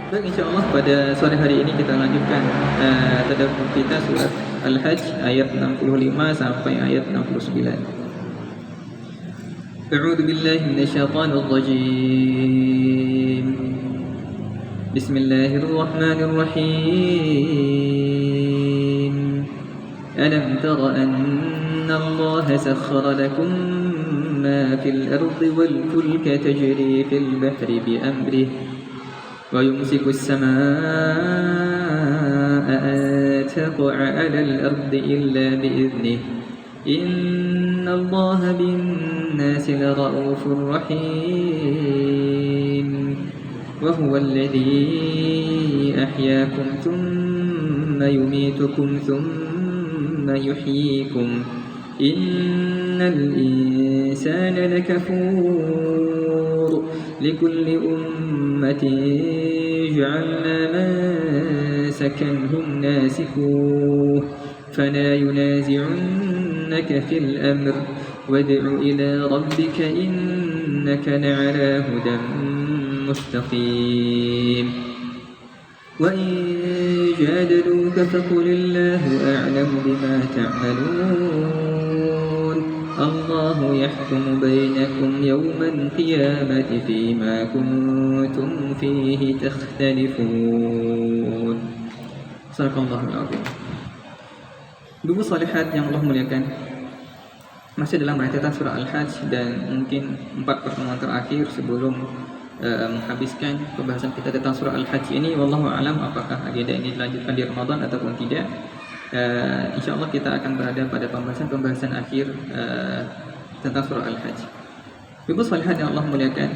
Baik, insyaAllah pada sore hari ini kita lanjutkan tadabbur kita surat Al-Hajj ayat 65 sampai ayat 69. A'udzu billahi minasyaitonir rajim. Bismillahirrahmanirrahim. Alam tara anna Allah sakhkhara lakum ma fil ardi wal fulka tajri fil bahri bi amrihi ويمسك السماء أن تقع على الأرض إلا بإذنه إن الله بالناس لرؤوف رحيم وهو الذي أحياكم ثم يميتكم ثم يحييكم إن الإنسان لكفور لكل أمة جعلنا منسكنهم ناسكوه فلا ينازعنك في الأمر وادع إلى ربك إنك لعلى هدى مستقيم وإن جادلوك فقل الله أعلم بما تعملون الله يحكم بينكم يوم القيامة فيما كنتم فيه تختلفون. Sadaqallahul Azim. Ibu salihat yang Allah muliakan, masih dalam rentetan surah Al-Hajj dan mungkin 4 pertemuan terakhir sebelum menghabiskan pembahasan kita tentang surah Al-Hajj ini, wallahu alam apakah agenda ini dilanjutkan di Ramadan ataupun tidak. InsyaAllah kita akan berada pada pembahasan akhir tentang surah Al-Hajj. Ibu salihat yang Allah muliakan,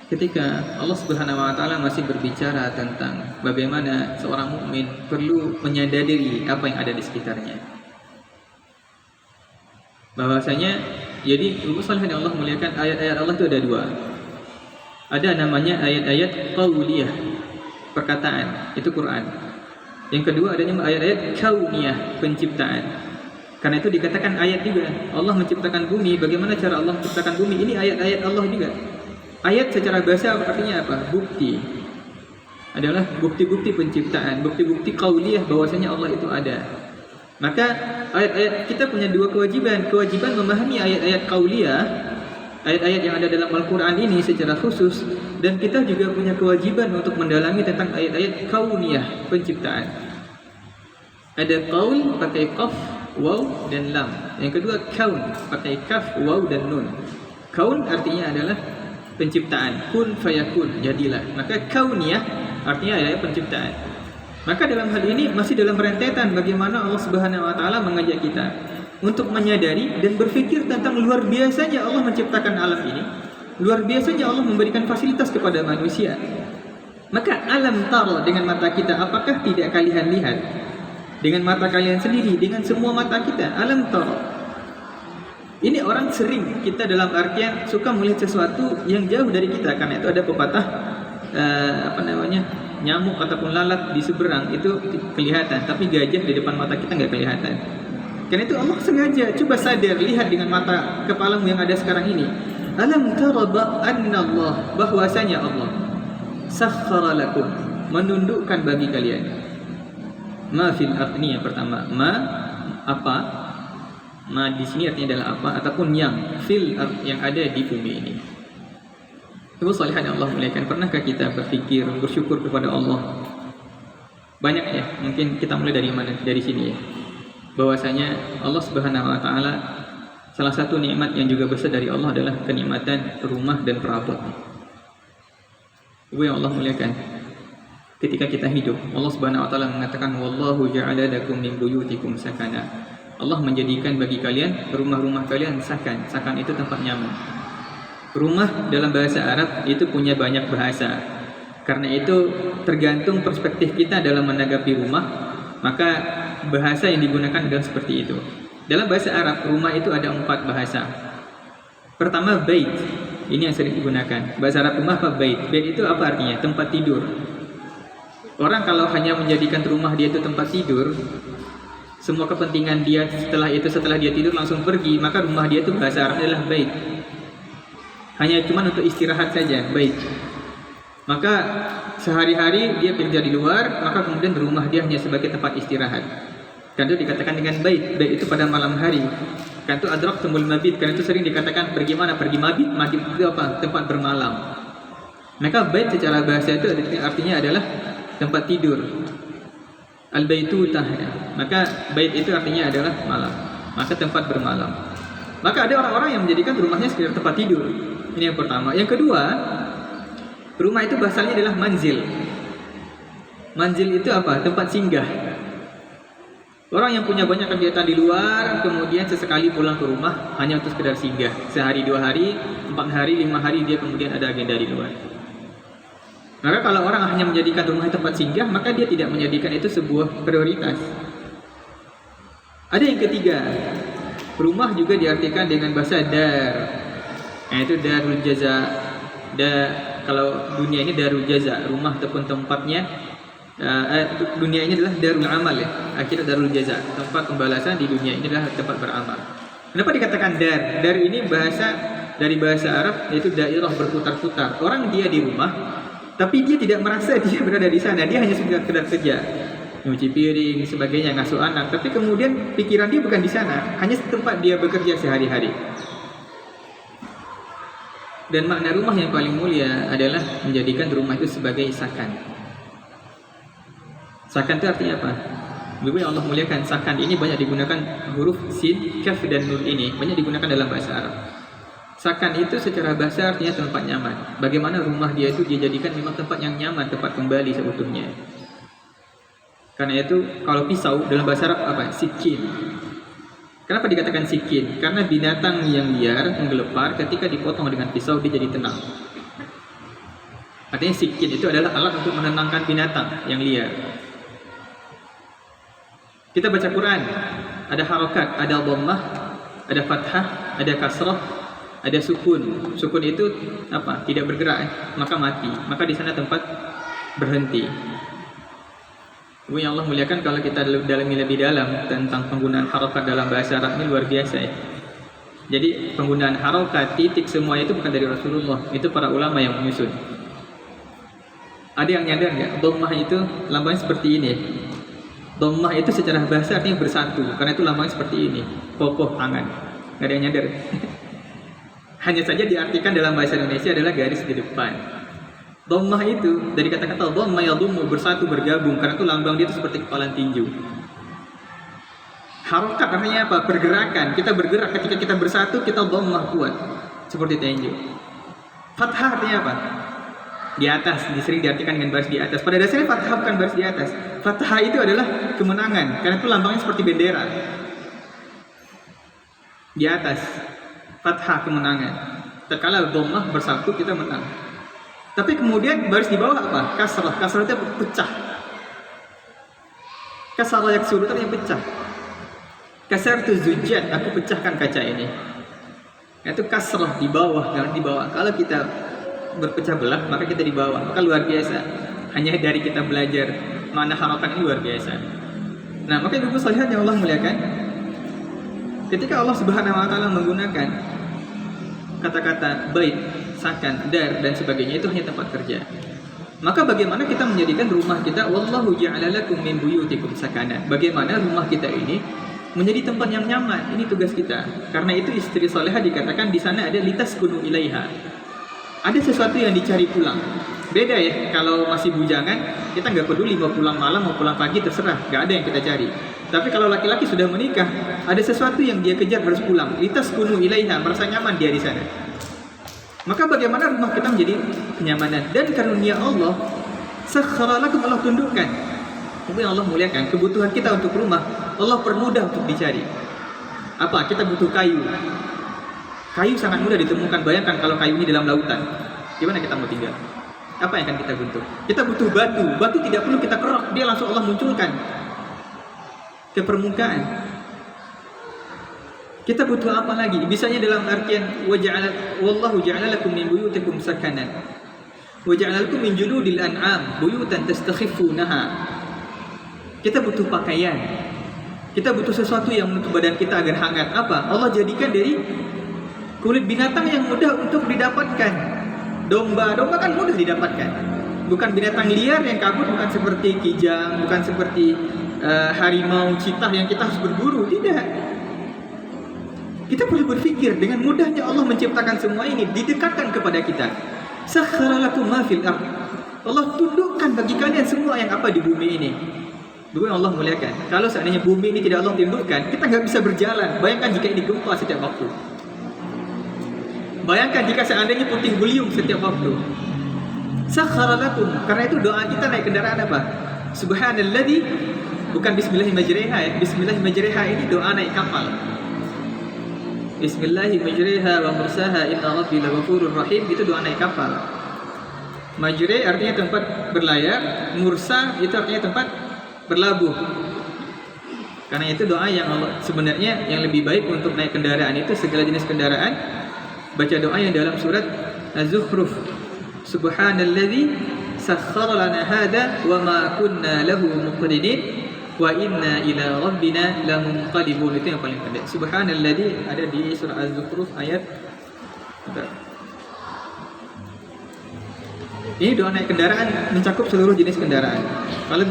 ketika Allah Subhanahu wa taala masih berbicara tentang bagaimana seorang mukmin perlu menyadari apa yang ada di sekitarnya. Bahwasanya, jadi Ibu salihat yang Allah muliakan, ayat-ayat Allah itu ada 2. Ada namanya ayat-ayat qauliyah, perkataan, itu Quran. Yang kedua adanya ayat-ayat kauniyah, penciptaan. Karena itu dikatakan ayat juga. Allah menciptakan bumi, bagaimana cara Allah menciptakan bumi? Ini ayat-ayat Allah juga. Ayat secara bahasa artinya apa? Bukti. Adalah bukti-bukti penciptaan, bukti-bukti qauliyah bahwasanya Allah itu ada. Maka ayat-ayat kita punya 2 kewajiban. Kewajiban memahami ayat-ayat qauliyah, ayat-ayat yang ada dalam Al-Quran ini secara khusus, dan kita juga punya kewajiban untuk mendalami tentang ayat-ayat kauniyah, penciptaan. Ada qaul pakai qaf, waw dan lam. Yang kedua kaun pakai kaf, waw dan nun. Kaun artinya adalah penciptaan, kun fayakun, jadilah. Maka kauniyah artinya adalah penciptaan. Maka dalam hal ini masih dalam rentetan bagaimana Allah Subhanahu wa taala mengajak kita untuk menyadari dan berpikir tentang luar biasanya Allah menciptakan alam ini, luar biasanya Allah memberikan fasilitas kepada manusia. Maka alam tara, dengan mata kita, apakah tidak kalian lihat? Dengan mata kalian sendiri, dengan semua mata kita, alam tara. Ini orang sering kita dalam artian suka melihat sesuatu yang jauh dari kita. Karena itu ada pepatah nyamuk ataupun lalat di seberang itu kelihatan, tapi gajah di depan mata kita nggak kelihatan. Karena itu Allah sengaja, coba sadar, lihat dengan mata kepalamu yang ada sekarang ini. Alam tara anna Allah, bahwasanya Allah sakhkhara lakum, menundukkan bagi kalian. Ma fil ardi, yang pertama, ma apa? Ma di sini artinya adalah apa, ataupun yang fil yang ada di bumi ini. Ibu salihat yang Allah muliakan, pernahkah kita berpikir, bersyukur kepada Allah? Banyak ya, mungkin kita mulai dari mana? Dari sini ya. Bahwasanya Allah Subhanahu wa taala, salah satu nikmat yang juga besar dari Allah adalah kenikmatan rumah dan perabot. Ibu yang Allah muliakan, ketika kita hidup, Allah Subhanahu wa taala mengatakan wallahu ja'ala lakum min buyutikum sakana. Allah menjadikan bagi kalian rumah-rumah kalian sakan. Sakan itu tempat nyaman. Rumah dalam bahasa Arab itu punya banyak bahasa. Karena itu tergantung perspektif kita dalam menanggapi rumah, maka bahasa yang digunakan adalah seperti itu. Dalam bahasa Arab, rumah itu ada 4 bahasa. Pertama, bait. Ini yang sering digunakan. Bahasa Arab rumah apa? Bait. Bait itu apa artinya? Tempat tidur. Orang kalau hanya menjadikan rumah dia itu tempat tidur, semua kepentingan dia setelah dia tidur langsung pergi, maka rumah dia itu bahasa Arab adalah bait. Hanya cuma untuk istirahat saja, bait. Maka sehari-hari dia kerja di luar, maka kemudian rumah dia hanya sebagai tempat istirahat. Kan itu dikatakan dengan bait. Bait itu pada malam hari. Kan itu adraktumul mabit. Kan itu sering dikatakan pergi mana? Pergi mabit. Mabit itu apa? Tempat bermalam. Maka bait secara bahasa itu artinya adalah tempat tidur. Al-baitutah. Maka bait itu artinya adalah malam. Maka tempat bermalam. Maka ada orang-orang yang menjadikan rumahnya sekedar tempat tidur. Ini yang pertama. Yang kedua, rumah itu bahasanya adalah manzil. Manzil itu apa? Tempat singgah. Orang yang punya banyak kegiatan di luar, kemudian sesekali pulang ke rumah hanya untuk sekedar singgah. Sehari, 2 hari, 4 hari, 5 hari dia kemudian ada agenda di luar. Maka kalau orang hanya menjadikan rumah tempat singgah, maka dia tidak menjadikan itu sebuah prioritas. Ada yang ketiga, rumah juga diartikan dengan bahasa dar. Itu darul jaza. Kalau dunia ini darul jaza, rumah ataupun tempatnya. Dunia ini adalah darul amal ya. Akhirat darul jaza, tempat pembalasan di dunia ini adalah tempat beramal. Kenapa dikatakan dar? Dar ini dari bahasa Arab, yaitu dairah, berputar-putar. Orang dia di rumah, tapi dia tidak merasa dia berada di sana. Dia hanya sekedar kerja, nyuci piring, sebagainya, ngasuh anak. Tapi kemudian pikiran dia bukan di sana, hanya tempat dia bekerja sehari-hari. Dan makna rumah yang paling mulia adalah menjadikan rumah itu sebagai sakan. Sakan itu artinya apa? Ibu yang Allah muliakan, sakan ini banyak digunakan huruf sin, kaf dan nun ini banyak digunakan dalam bahasa Arab. Sakan itu secara bahasa artinya tempat nyaman. Bagaimana rumah dia itu dijadikan memang tempat yang nyaman, tempat kembali seutuhnya. Karena itu kalau pisau dalam bahasa Arab apa? Sikin. Kenapa dikatakan sikin? Karena binatang yang liar, menggelepar, ketika dipotong dengan pisau dia jadi tenang. Artinya sikin itu adalah alat untuk menenangkan binatang yang liar. Kita baca Quran, ada harokat, ada dhammah, ada fathah, ada kasrah, ada sukun. Sukun itu apa? Tidak bergerak, maka mati. Maka di sana tempat berhenti. Ibu yang Allah muliakan, kalau kita dalami lebih dalam tentang penggunaan harokat dalam bahasa Arab ini luar biasa ya. Jadi penggunaan harokat, titik, semua itu bukan dari Rasulullah, itu para ulama yang menyusun. Ada yang nyadar nggak? Dhammah itu lambangnya seperti ini. Dhammah itu secara bahasa artinya bersatu, karena itu lambangnya seperti ini, kokoh, hangat. Nggak ada yang nyadar. Hanya saja diartikan dalam bahasa Indonesia adalah garis di depan. Dhammah itu dari kata-kata dhamma yadhummu, bersatu, bergabung, karena itu lambang dia itu seperti kepalan tinju. Harokat artinya apa? Pergerakan. Kita bergerak, ketika kita bersatu kita dhammah kuat, seperti tinju. Fathah artinya apa? Di atas, sering diartikan dengan baris di atas. Pada dasarnya fathah bukan baris di atas. Fathah itu adalah kemenangan, karena itu lambangnya seperti bendera. Di atas, fathah kemenangan. Terkala dhammah bersatu kita menang. Tapi kemudian baris di bawah apa? Kasrah. Kasrah itu pecah. Kasrah yaksuru itu yang pecah. Kasar itu zujjat, aku pecahkan kaca ini. Itu kasrah di bawah, jangan di bawah. Kalau kita berpecah belah, maka kita di bawah. Maka luar biasa. Hanya dari kita belajar mana harokat ini luar biasa. Nah, maka ibu salihat yang Allah muliakan, ketika Allah Subhanahu wa taala menggunakan kata-kata bait, sakan, dar dan sebagainya, itu hanya tempat kerja. Maka bagaimana kita menjadikan rumah kita, wallahu ja'ala lakum min buyutikum sakana. Bagaimana rumah kita ini menjadi tempat yang nyaman. Ini tugas kita. Karena itu istri salehah dikatakan di sana ada litaskunu ilaiha. Ada sesuatu yang dicari pulang. Beda ya, kalau masih bujangan, kita nggak peduli mau pulang malam, mau pulang pagi, terserah. Nggak ada yang kita cari. Tapi kalau laki-laki sudah menikah, ada sesuatu yang dia kejar, harus pulang. Litaskunu ilaiha, merasa nyaman dia di sana. Maka bagaimana rumah kita menjadi kenyamanan? Dan karunia Allah, sakhkhara lakum, Allah tundukkan. Itu yang Allah muliakan. Kebutuhan kita untuk rumah, Allah permudah untuk dicari. Apa? Kita butuh kayu. Kayu sangat mudah ditemukan. Bayangkan kalau kayu ini dalam lautan, gimana kita mau tinggal? Apa yang akan kita bentuk? Kita butuh batu. Batu tidak perlu kita kerok, dia langsung Allah munculkan ke permukaan. Kita butuh apa lagi? Bisanya dalam artian wallahu ja'ala lakum min buyutikum sakanan wa ja'ala lakum min juludil an'am buyutan tastakhifunaha. Kita butuh pakaian. Kita butuh sesuatu yang menutup badan kita agar hangat. Apa? Allah jadikan dari kulit binatang yang mudah untuk didapatkan. Domba kan mudah didapatkan. bukan binatang liar yang kabur, bukan seperti kijang, bukan seperti harimau, citah yang kita harus berburu. Tidak. Kita perlu berpikir dengan mudahnya Allah menciptakan semua ini, didekatkan kepada kita. Sakhkhara lakum ma fil ardh. Allah tundukkan bagi kalian semua yang apa di bumi ini. Dua yang Allah muliakan. Kalau seandainya bumi ini tidak Allah tundukkan, kita nggak bisa berjalan. Bayangkan jika ini gempa setiap waktu. Bayangkan jika seandainya puting beliung setiap waktu. Sakhkhara lakum. Karena itu doa kita naik kendaraan apa? Subhanalladzi, bukan bismillahirrahmanirrahim ya. Bismillahirrahmanirrahim ini doa naik kapal. Bismillahirrahmanirrahim wa mursaha inna rabbi laghafurur rahim, itu doa naik kapal. Majri artinya tempat berlayar, mursa itu artinya tempat berlabuh. Karena itu doa yang sebenarnya yang lebih baik untuk naik kendaraan itu segala jenis kendaraan, baca doa yang dalam surat Az-Zukhruf. Subhanalladzi sakhkhara lana hadza wa ma kunna lahu muqrinin wa inna ila rabbina lamunqalibun. Itu yang paling pendek. Subhanalladzi ada di surah Az-Zukhruf ayat. Ini doa naik kendaraan mencakup seluruh jenis kendaraan. Kalau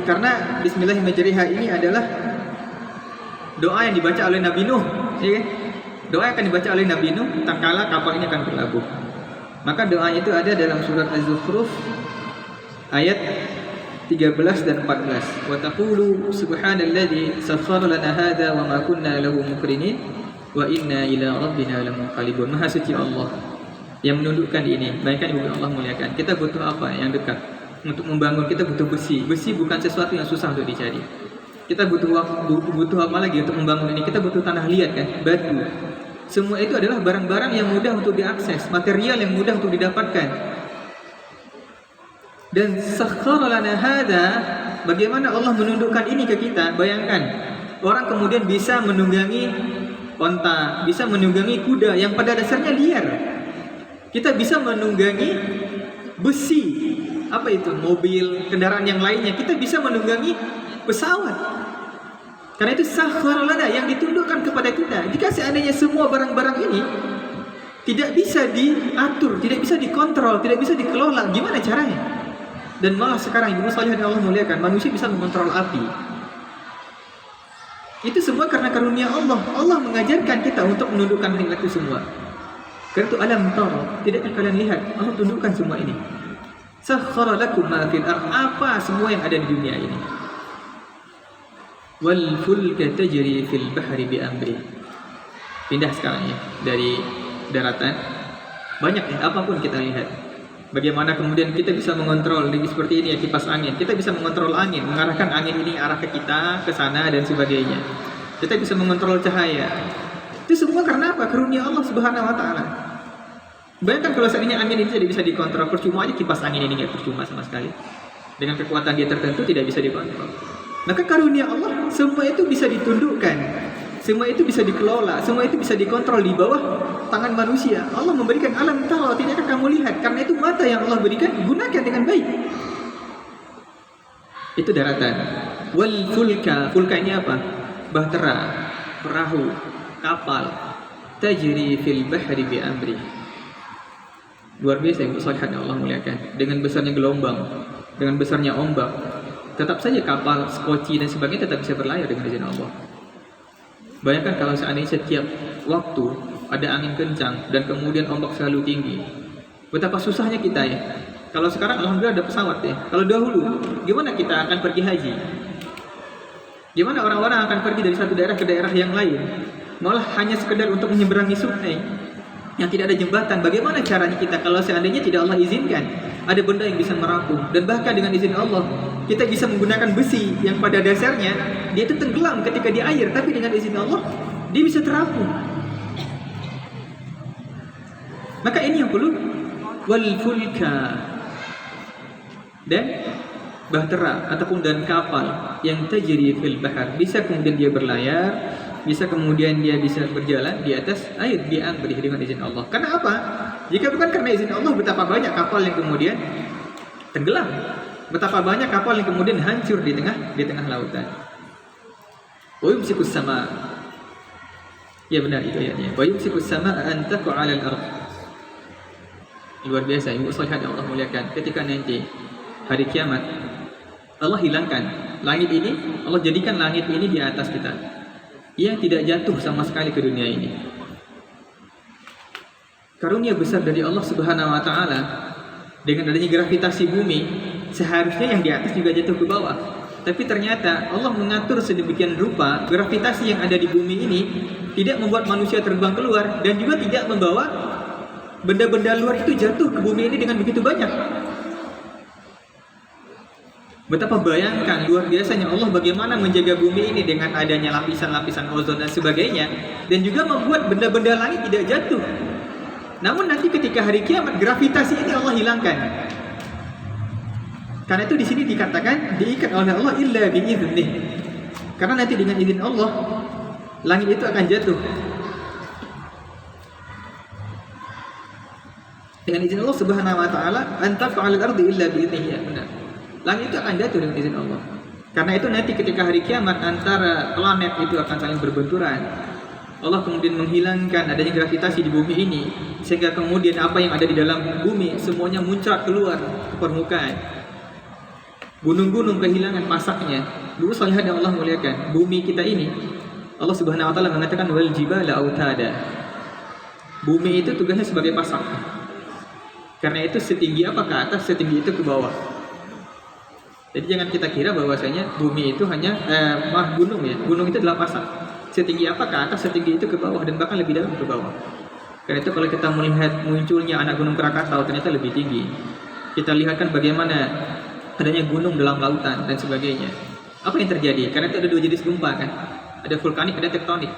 karena bismillahirrahmanirrahim ini adalah doa yang dibaca oleh Nabi Nuh, ya kan? Doa yang akan dibaca oleh Nabi Nuh tatkala kapal ini akan berlabuh. Maka doa itu ada dalam surat Az-Zukhruf ayat 13 dan 14. Wa taqulu subhanalladzi sakhkhara lana hadza wa ma kunna lahu muqrinin wa inna ila rabbina lamunqalibun. Maha suci Allah yang menundukkan ini. Bayangkan ibu Allah muliakan. Kita butuh apa yang dekat? Untuk membangun kita butuh besi. Besi bukan sesuatu yang susah untuk dicari. Kita butuh apa lagi untuk membangun ini? Kita butuh tanah liat kan, batu. Semua itu adalah barang-barang yang mudah untuk diakses, material yang mudah untuk didapatkan. Dan sakhkhara lana hadza, bagaimana Allah menundukkan ini ke kita? Bayangkan, orang kemudian bisa menunggangi onta, bisa menunggangi kuda yang pada dasarnya liar. Kita bisa menunggangi besi, apa itu? Mobil, kendaraan yang lainnya. Kita bisa menunggangi pesawat. Karena itu sakhkhara lana, yang ditundukkan kepada kita. Jika seandainya semua barang-barang ini tidak bisa diatur, tidak bisa dikontrol, tidak bisa dikelola, gimana caranya? Dan malah sekarang ibu salihah Allah muliakan, manusia bisa mengontrol api. Itu semua karena karunia Allah. Allah mengajarkan kita untuk menundukkan hal itu semua. Karena itu alam tara, tidakkah kalian lihat Allah tundukkan semua ini? Sakhkhara lakum ma fil ardh, apa semua yang ada di dunia ini. Wal fulka tajri fil bahri bi amri. Pindah sekarang ya dari daratan. Banyak ya, apapun kita lihat. Bagaimana kemudian kita bisa mengontrol seperti ini ya, kipas angin. Kita bisa mengontrol angin, mengarahkan angin ini arah ke kita, ke sana dan sebagainya. Kita bisa mengontrol cahaya. Itu semua karena apa? Karunia Allah Subhanahu wa taala. Bayangkan kalau seandainya angin ini tidak bisa dikontrol, percuma aja kipas angin ini enggak percuma sama sekali. Dengan kekuatan dia tertentu tidak bisa dikontrol. Maka karunia Allah semua itu bisa ditundukkan. Semua itu bisa dikelola, semua itu bisa dikontrol di bawah tangan manusia. Allah memberikan alam tara, tidakkah kamu lihat? Karena itu mata yang Allah berikan, gunakan dengan baik. Itu daratan. Wal fulka, fulka ini apa? Bahtera, perahu, kapal. Tajri fil bahri bi amri. Luar biasa yang besar Allah muliakan. Dengan besarnya gelombang, dengan besarnya ombak, tetap saja kapal, skoci dan sebagainya tetap bisa berlayar dengan izin Allah. Bayangkan kalau seandainya setiap waktu ada angin kencang dan kemudian ombak selalu tinggi. Betapa susahnya kita ya. Kalau sekarang alhamdulillah ada pesawat ya. Kalau dahulu, gimana kita akan pergi haji? Gimana orang-orang akan pergi dari satu daerah ke daerah yang lain? Malah hanya sekedar untuk menyeberangi sungai yang tidak ada jembatan. Bagaimana caranya kita kalau seandainya tidak Allah izinkan? Ada benda yang bisa merampung. Dan bahkan dengan izin Allah, kita bisa menggunakan besi yang pada dasarnya dia itu tenggelam ketika di air, tapi dengan izin Allah dia bisa terapung. Maka ini yang perlu, wal fulka, dan bahtera ataupun dan kapal yang tajri fil bahar, bisa kemudian dia berlayar, bisa kemudian dia bisa berjalan di atas air, diamri dengan izin Allah. Karena apa? Jika bukan karena izin Allah, betapa banyak kapal yang kemudian tenggelam, betapa banyak kapal yang kemudian hancur di tengah lautan. Wa yumsikus sama, ya benar itu ayatnya. Wa yumsikus sama an taqa'a 'alal ardh. Luar biasa, ibu solihat yang Allah muliakan. Ketika nanti hari kiamat, Allah hilangkan langit ini, Allah jadikan langit ini di atas kita. Ia tidak jatuh sama sekali ke dunia ini. Karunia besar dari Allah Subhanahu wa taala, dengan adanya gravitasi bumi, seharusnya yang di atas juga jatuh ke bawah. Tapi ternyata Allah mengatur sedemikian rupa gravitasi yang ada di bumi ini tidak membuat manusia terbang keluar, dan juga tidak membawa benda-benda luar itu jatuh ke bumi ini dengan begitu banyak. Betapa bayangkan luar biasanya Allah bagaimana menjaga bumi ini dengan adanya lapisan-lapisan ozon dan sebagainya, dan juga membuat benda-benda langit tidak jatuh. Namun nanti ketika hari kiamat, gravitasi ini Allah hilangkan. Karena itu di sini dikatakan diikat oleh Allah illa biiznih. Karena nanti dengan izin Allah langit itu akan jatuh. Dengan izin Allah Subhanahu wa taala, anta fa'alal ardi illa biiznih. Ya, benar. Langit itu akan jatuh dengan izin Allah. Karena itu nanti ketika hari kiamat antara planet itu akan saling berbenturan. Allah kemudian menghilangkan adanya gravitasi di bumi ini, sehingga kemudian apa yang ada di dalam bumi semuanya muncrat keluar ke permukaan. Gunung-gunung kehilangan pasaknya. Dulu salihan yang Allah muliakan, bumi kita ini Allah Subhanahu wa taala mengatakan wal jibala autada. Bumi itu tugasnya sebagai pasak. Karena itu setinggi apa ke atas, setinggi itu ke bawah. Jadi jangan kita kira bahwasanya bumi itu hanya gunung ya. Gunung itu adalah pasak. Setinggi apa ke atas, setinggi itu ke bawah, dan bahkan lebih dalam ke bawah. Karena itu kalau kita melihat munculnya anak gunung Krakatau ternyata lebih tinggi. Kita lihat kan bagaimana adanya gunung dalam lautan dan sebagainya. Apa yang terjadi? Karena itu ada dua jenis gempa kan. Ada vulkanik, ada tektonik.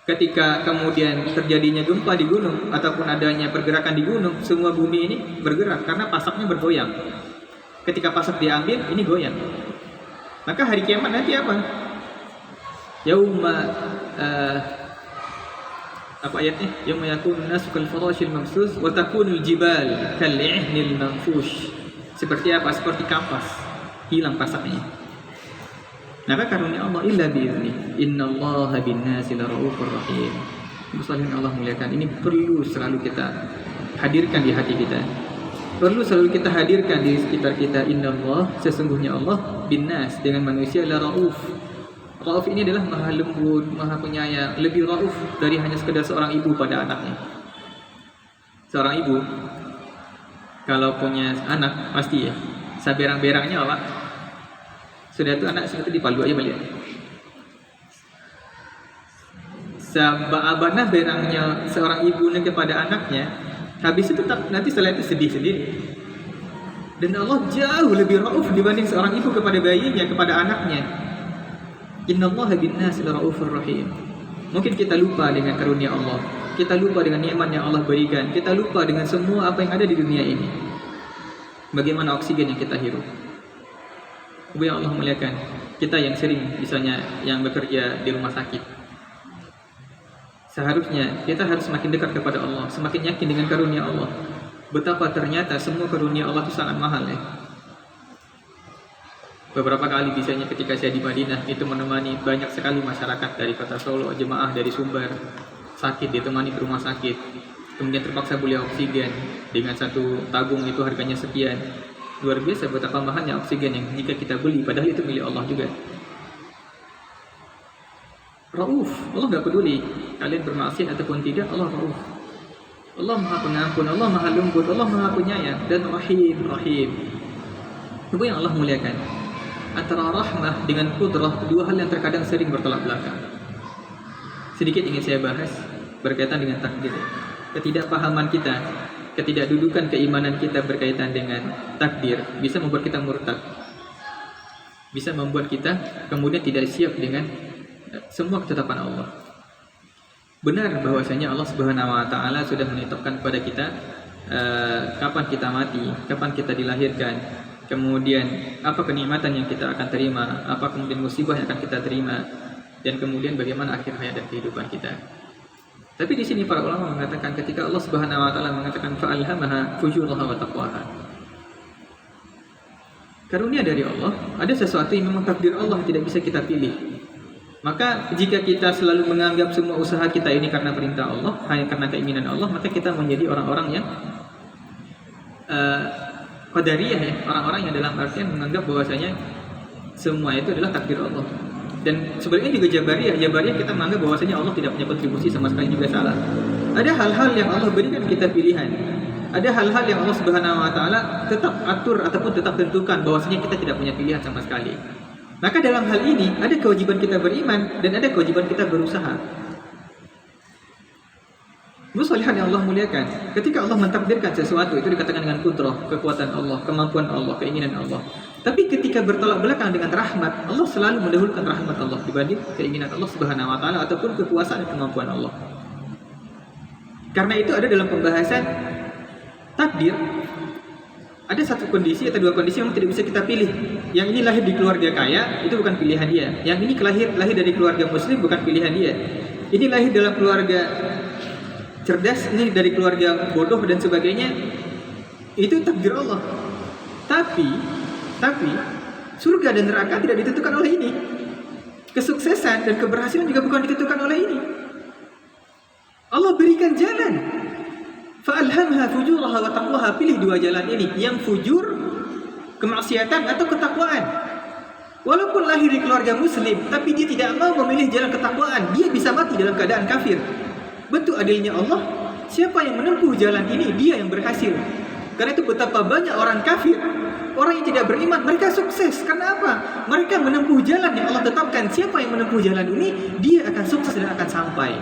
Ketika kemudian terjadinya gempa di gunung ataupun adanya pergerakan di gunung, semua bumi ini bergerak karena pasaknya bergoyang. Ketika pasak diambil, ini goyang. Maka hari kiamat nanti apa? Yauma apa ayatnya? Yauma yakunu nasu kal farashil mamsus wa takunul jibal kal ihnil manfush. Seperti apa? Seperti kapas, hilang pasaknya. Maka karunia Allah illa biizni. Innallaha bin-nasi laraufur rahim. Muslimin Allah muliakan, ini perlu selalu kita hadirkan di hati kita. Perlu selalu kita hadirkan di sekitar kita. Innallah, sesungguhnya Allah bin-nas, dengan manusia la rauf. Rauf ini adalah maha lembut, maha penyayang, lebih rauf dari hanya sekedar seorang ibu pada anaknya. Seorang ibu kalau punya anak pasti ya saberang-berangnya apa? Sudah itu anak sudah itu dipalu aja balik. Sabana berangnya seorang ibu kepada anaknya, habis itu tetap nanti setelah itu sedih sendiri. Dan Allah jauh lebih rauf dibanding seorang ibu kepada bayinya, kepada anaknya. Innallaha bin-nasi laraufur rahim. Mungkin kita lupa dengan karunia Allah, kita lupa dengan nikmat yang Allah berikan, kita lupa dengan semua apa yang ada di dunia ini. Bagaimana oksigen yang kita hirup? Ibu yang Allah muliakan, kita yang sering misalnya yang bekerja di rumah sakit, seharusnya kita harus semakin dekat kepada Allah, semakin yakin dengan karunia Allah. Betapa ternyata semua karunia Allah itu sangat mahal ya. Beberapa kali misalnya ketika saya di Madinah itu menemani banyak sekali masyarakat dari kota Solo, jemaah dari Sumber sakit, ditemani ke rumah sakit, kemudian terpaksa beli oksigen dengan satu tabung itu harganya sekian. Luar biasa betapa mahalnya oksigen yang jika kita beli, padahal itu milik Allah juga. Rauf, Allah gak peduli kalian bermaksiat ataupun tidak, Allah rauf. Allah maha pengampun, Allah maha lembut, Allah maha penyayang, dan rahim. Itu yang Allah muliakan. Antara rahmah dengan qudrah, dua hal yang terkadang sering bertolak belakang. Sedikit ingin saya bahas berkaitan dengan takdir. Ketidakpahaman kita, ketidakdudukan keimanan kita berkaitan dengan takdir bisa membuat kita murtad. Bisa membuat kita kemudian tidak siap dengan semua ketetapan Allah. Benar bahwasanya Allah Subhanahu wa taala sudah menetapkan kepada kita kapan kita mati, kapan kita dilahirkan. Kemudian apa kenikmatan yang kita akan terima, apa kemudian musibah yang akan kita terima, dan kemudian bagaimana akhir hayat dan kehidupan kita. Tapi di sini para ulama mengatakan ketika Allah Subhanahu wa taala mengatakan fa'alhamaha fujuraha wa taqwaha. Karunia dari Allah, ada sesuatu yang memang takdir Allah tidak bisa kita pilih. Maka jika kita selalu menganggap semua usaha kita ini karena perintah Allah, hanya karena keinginan Allah, maka kita menjadi orang-orang yang Qadariyah ya, orang-orang yang dalam artian menganggap bahwasanya semua itu adalah takdir Allah. Dan sebaliknya juga Jabariyah kita menganggap bahwasanya Allah tidak punya kontribusi sama sekali, juga salah. Ada hal-hal yang Allah berikan kita pilihan. Ada hal-hal yang Allah Subhanahu wa taala tetap atur ataupun tetap tentukan bahwasanya kita tidak punya pilihan sama sekali. Maka dalam hal ini ada kewajiban kita beriman dan ada kewajiban kita berusaha. Muslihat yang Allah muliakan, ketika Allah mentakdirkan sesuatu itu dikatakan dengan kudrah, kekuatan Allah, kemampuan Allah, keinginan Allah. Tapi ketika bertolak belakang dengan rahmat, Allah selalu mendahulukan rahmat Allah dibanding keinginan Allah Subhanahu wa taala ataupun kekuasaan dan kemampuan Allah. Karena itu ada dalam pembahasan takdir, ada satu kondisi atau dua kondisi yang tidak bisa kita pilih. Yang ini lahir di keluarga kaya, itu bukan pilihan dia. Yang ini lahir dari keluarga muslim, bukan pilihan dia. Ini lahir dalam keluarga cerdas, ini dari keluarga bodoh dan sebagainya, itu takdir Allah. Tapi surga dan neraka tidak ditentukan oleh ini. Kesuksesan dan keberhasilan juga bukan ditentukan oleh ini. Allah berikan jalan. Fa'alhamha fujuraha wa taqwaha, pilih dua jalan ini, yang fujur, kemaksiatan atau ketakwaan. Walaupun lahir di keluarga muslim, tapi dia tidak mau memilih jalan ketakwaan, dia bisa mati dalam keadaan kafir. Bentuk adilnya Allah, siapa yang menempuh jalan ini, dia yang berhasil. Karena itu betapa banyak orang kafir, orang yang tidak beriman, mereka sukses. Karena apa? Mereka menempuh jalan yang Allah tetapkan. Siapa yang menempuh jalan ini, dia akan sukses dan akan sampai.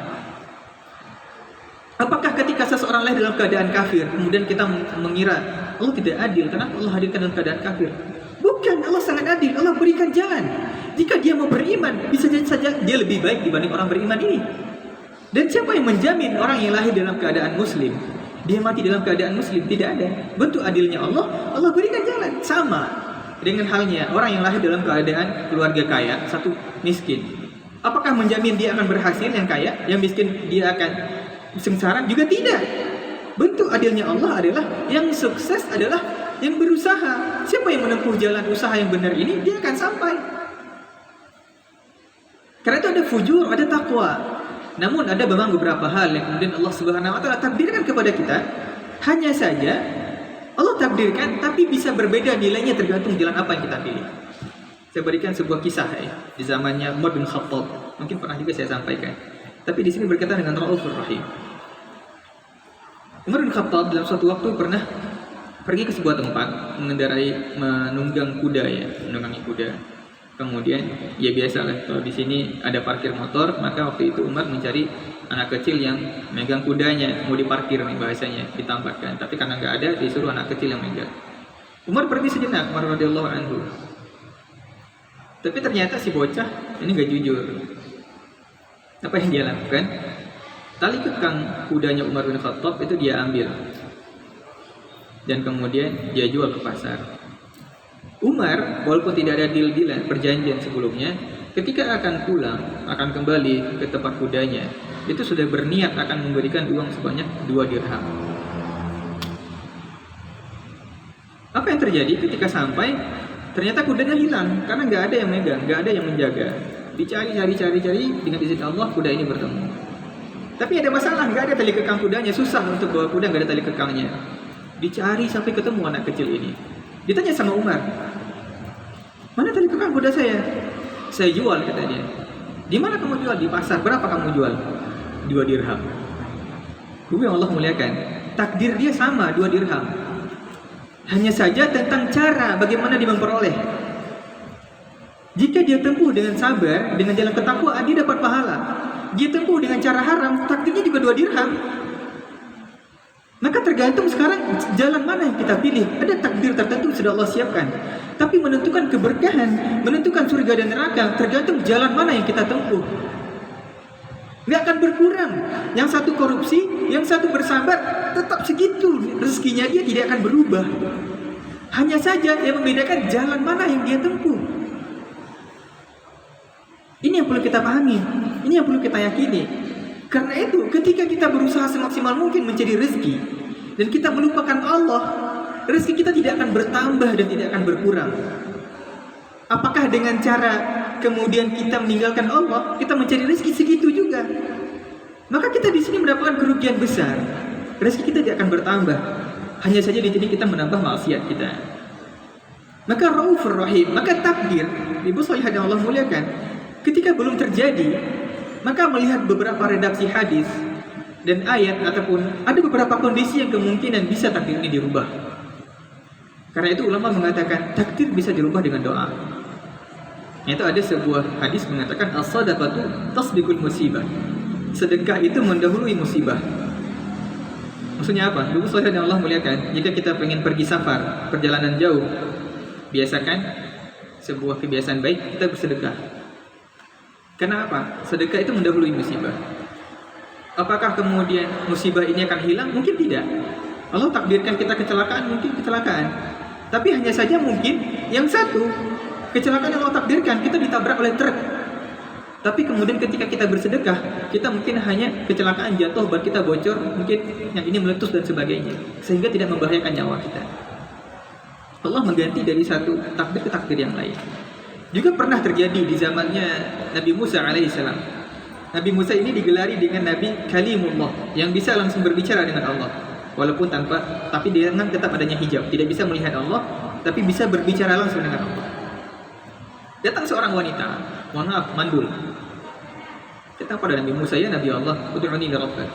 Apakah ketika seseorang lahir dalam keadaan kafir, kemudian kita mengira Allah tidak adil, kenapa Allah hadirkan dalam keadaan kafir? Bukan, Allah sangat adil, Allah berikan jalan. Jika dia mau beriman, bisa saja dia lebih baik dibanding orang beriman ini. Dan siapa yang menjamin orang yang lahir dalam keadaan muslim, dia mati dalam keadaan muslim? Tidak ada. Bentuk adilnya Allah, Allah berikan jalan. Sama dengan halnya orang yang lahir dalam keadaan keluarga kaya, satu miskin. Apakah menjamin dia akan berhasil yang kaya, yang miskin dia akan sengsara? Juga tidak. Bentuk adilnya Allah adalah yang sukses adalah yang berusaha. Siapa yang menempuh jalan usaha yang benar ini, dia akan sampai. Karena itu ada fujur, ada takwa. Namun ada memang beberapa hal yang kemudian Allah Subhanahu wa taala takdirkan kepada kita. Hanya saja Allah takdirkan, tapi bisa berbeda nilainya tergantung jalan apa yang kita pilih. Saya berikan sebuah kisah di zamannya Umar bin Khattab. Mungkin pernah juga saya sampaikan. Tapi di sini berkaitan dengan Raufur Rahim. Umar bin Khattab dalam suatu waktu pernah pergi ke sebuah tempat menunggang kuda menunggangi kuda. Kemudian ya biasalah kalau di sini ada parkir motor, maka waktu itu Umar mencari anak kecil yang megang kudanya, mau diparkir nih bahasanya, ditampakkan. Tapi karena nggak ada, disuruh anak kecil yang megang. Umar pergi sejenak, Umar radhiyallahu anhu. Tapi ternyata si bocah ini nggak jujur. Apa yang dia lakukan? Tali kekang kudanya Umar bin Khattab itu dia ambil dan kemudian dia jual ke pasar. Umar, walaupun tidak ada deal-dealan, perjanjian sebelumnya, ketika akan pulang, akan kembali ke tempat kudanya, itu sudah berniat akan memberikan uang sebanyak 2 dirham. Apa yang terjadi ketika sampai? Ternyata kudanya hilang, karena nggak ada yang megang, nggak ada yang menjaga. Dicari, dengan izin Allah, kuda ini bertemu. Tapi ada masalah, nggak ada tali kekang kudanya, susah untuk bawa kuda, nggak ada tali kekangnya. Dicari sampai ketemu anak kecil ini. Ditanya sama Umar, mana tali kekang kuda saya? Saya jual, kata dia. Di mana kamu jual? Di pasar. Berapa kamu jual? 2 dirham. Bumi Allah muliakan. Takdir dia sama, 2 dirham. Hanya saja tentang cara bagaimana dia memperoleh. Jika dia tempuh dengan sabar, dengan jalan ketakwaan, dia dapat pahala. Dia tempuh dengan cara haram, takdirnya juga 2 dirham. Maka tergantung sekarang jalan mana yang kita pilih. Ada takdir tertentu sudah Allah siapkan. Tapi menentukan keberkahan, menentukan surga dan neraka, tergantung jalan mana yang kita tempuh. Nggak akan berkurang. Yang satu korupsi, yang satu bersabar, tetap segitu rezekinya, dia tidak akan berubah. Hanya saja yang membedakan jalan mana yang dia tempuh. Ini yang perlu kita pahami, ini yang perlu kita yakini. Karena itu ketika kita berusaha semaksimal mungkin mencari rezeki dan kita melupakan Allah, rezeki kita tidak akan bertambah dan tidak akan berkurang. Apakah dengan cara kemudian kita meninggalkan Allah, kita mencari rezeki segitu juga? Maka kita di sini mendapatkan kerugian besar. Rezeki kita tidak akan bertambah. hanya saja di sini kita menambah maksiat kita. Maka Raufur Rahim, maka takdir, Ibu Salihah yang Allah muliakan, ketika belum terjadi, maka melihat beberapa redaksi hadis dan ayat ataupun ada beberapa kondisi yang kemungkinan bisa takdir ini dirubah. Karena itu ulama mengatakan takdir bisa dirubah dengan doa. Itu ada sebuah hadis mengatakan as-sadaqatu tasbiqul musibah. Sedekah itu mendahului musibah. Maksudnya apa? Ibu Salihah yang Allah muliakan, jika kita ingin pergi safar, perjalanan jauh, biasakan sebuah kebiasaan baik kita bersedekah. Karena apa? Sedekah itu mendahului musibah. Apakah kemudian musibah ini akan hilang? Mungkin tidak. Allah takdirkan kita kecelakaan, mungkin kecelakaan. Tapi hanya saja mungkin yang satu, kecelakaan yang Allah takdirkan, kita ditabrak oleh truk. Tapi kemudian ketika kita bersedekah, kita mungkin hanya kecelakaan, jatuh, ban kita bocor, mungkin yang ini meletus dan sebagainya, sehingga tidak membahayakan nyawa kita. Allah mengganti dari satu takdir ke takdir yang lain. Juga pernah terjadi di zamannya Nabi Musa alaihissalam. Nabi Musa ini digelari dengan Nabi Kalimullah, yang bisa langsung berbicara dengan Allah, walaupun tapi dengan tetap adanya hijab, tidak bisa melihat Allah, tapi bisa berbicara langsung dengan Allah. Datang seorang wanita, mohon maaf, mandul, datang pada Nabi Musa, ya Nabi Allah, ud'uni li rabbak,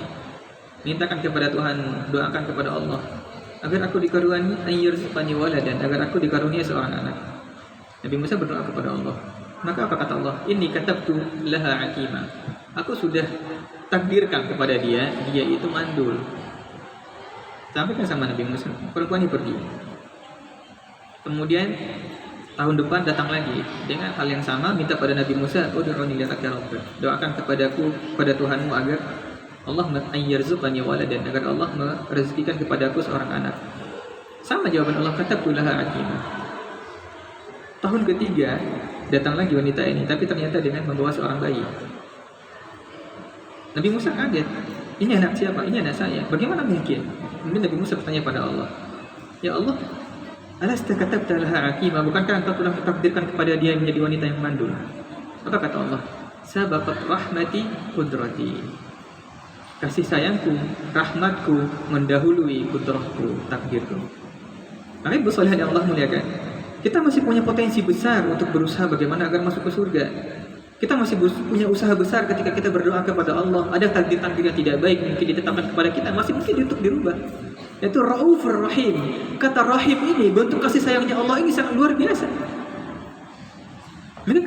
mintakan kepada Tuhan, doakan kepada Allah agar aku dikaruniai ayyarzuqani waladan, agar aku dikarunia seorang anak. Nabi Musa berdoa kepada Allah. Maka apa kata Allah? Inni katabtu laha akima. Aku sudah takdirkan kepada dia itu mandul. Sampaikan sama Nabi Musa, perempuan ini pergi. Kemudian tahun depan datang lagi dengan hal yang sama, minta pada Nabi Musa, ud'uni li rabbak, doakan kepadaku, pada Tuhanmu agar Allah ayyarzuqani waladan, agar Allah merezekikan kepadaku seorang anak. Sama jawaban Allah, katabtu laha akima. Tahun ketiga datang lagi wanita ini, tapi ternyata dengan membawa seorang bayi. Nabi Musa kaget, ini anak siapa? Ini anak saya. Bagaimana mungkin? Kemudian Nabi Musa bertanya pada Allah, ya Allah, alasta katabta laha akima, bukankah engkau telah mentakdirkan kepada dia menjadi wanita yang mandul? Apa kata Allah? Sabaqat rahmati qudrati. Kasih sayangku, rahmatku mendahului kudrahku, takdirku. Maka Ibu Salihah yang Allah muliakan, kita masih punya potensi besar untuk berusaha bagaimana agar masuk ke surga. Kita masih punya usaha besar ketika kita berdoa kepada Allah. Ada takdir-takdir yang tidak baik mungkin ditetapkan kepada kita, masih mungkin untuk dirubah. Yaitu Raufur Rahim. Kata Rahim ini, bentuk kasih sayangnya Allah ini sangat luar biasa. Maka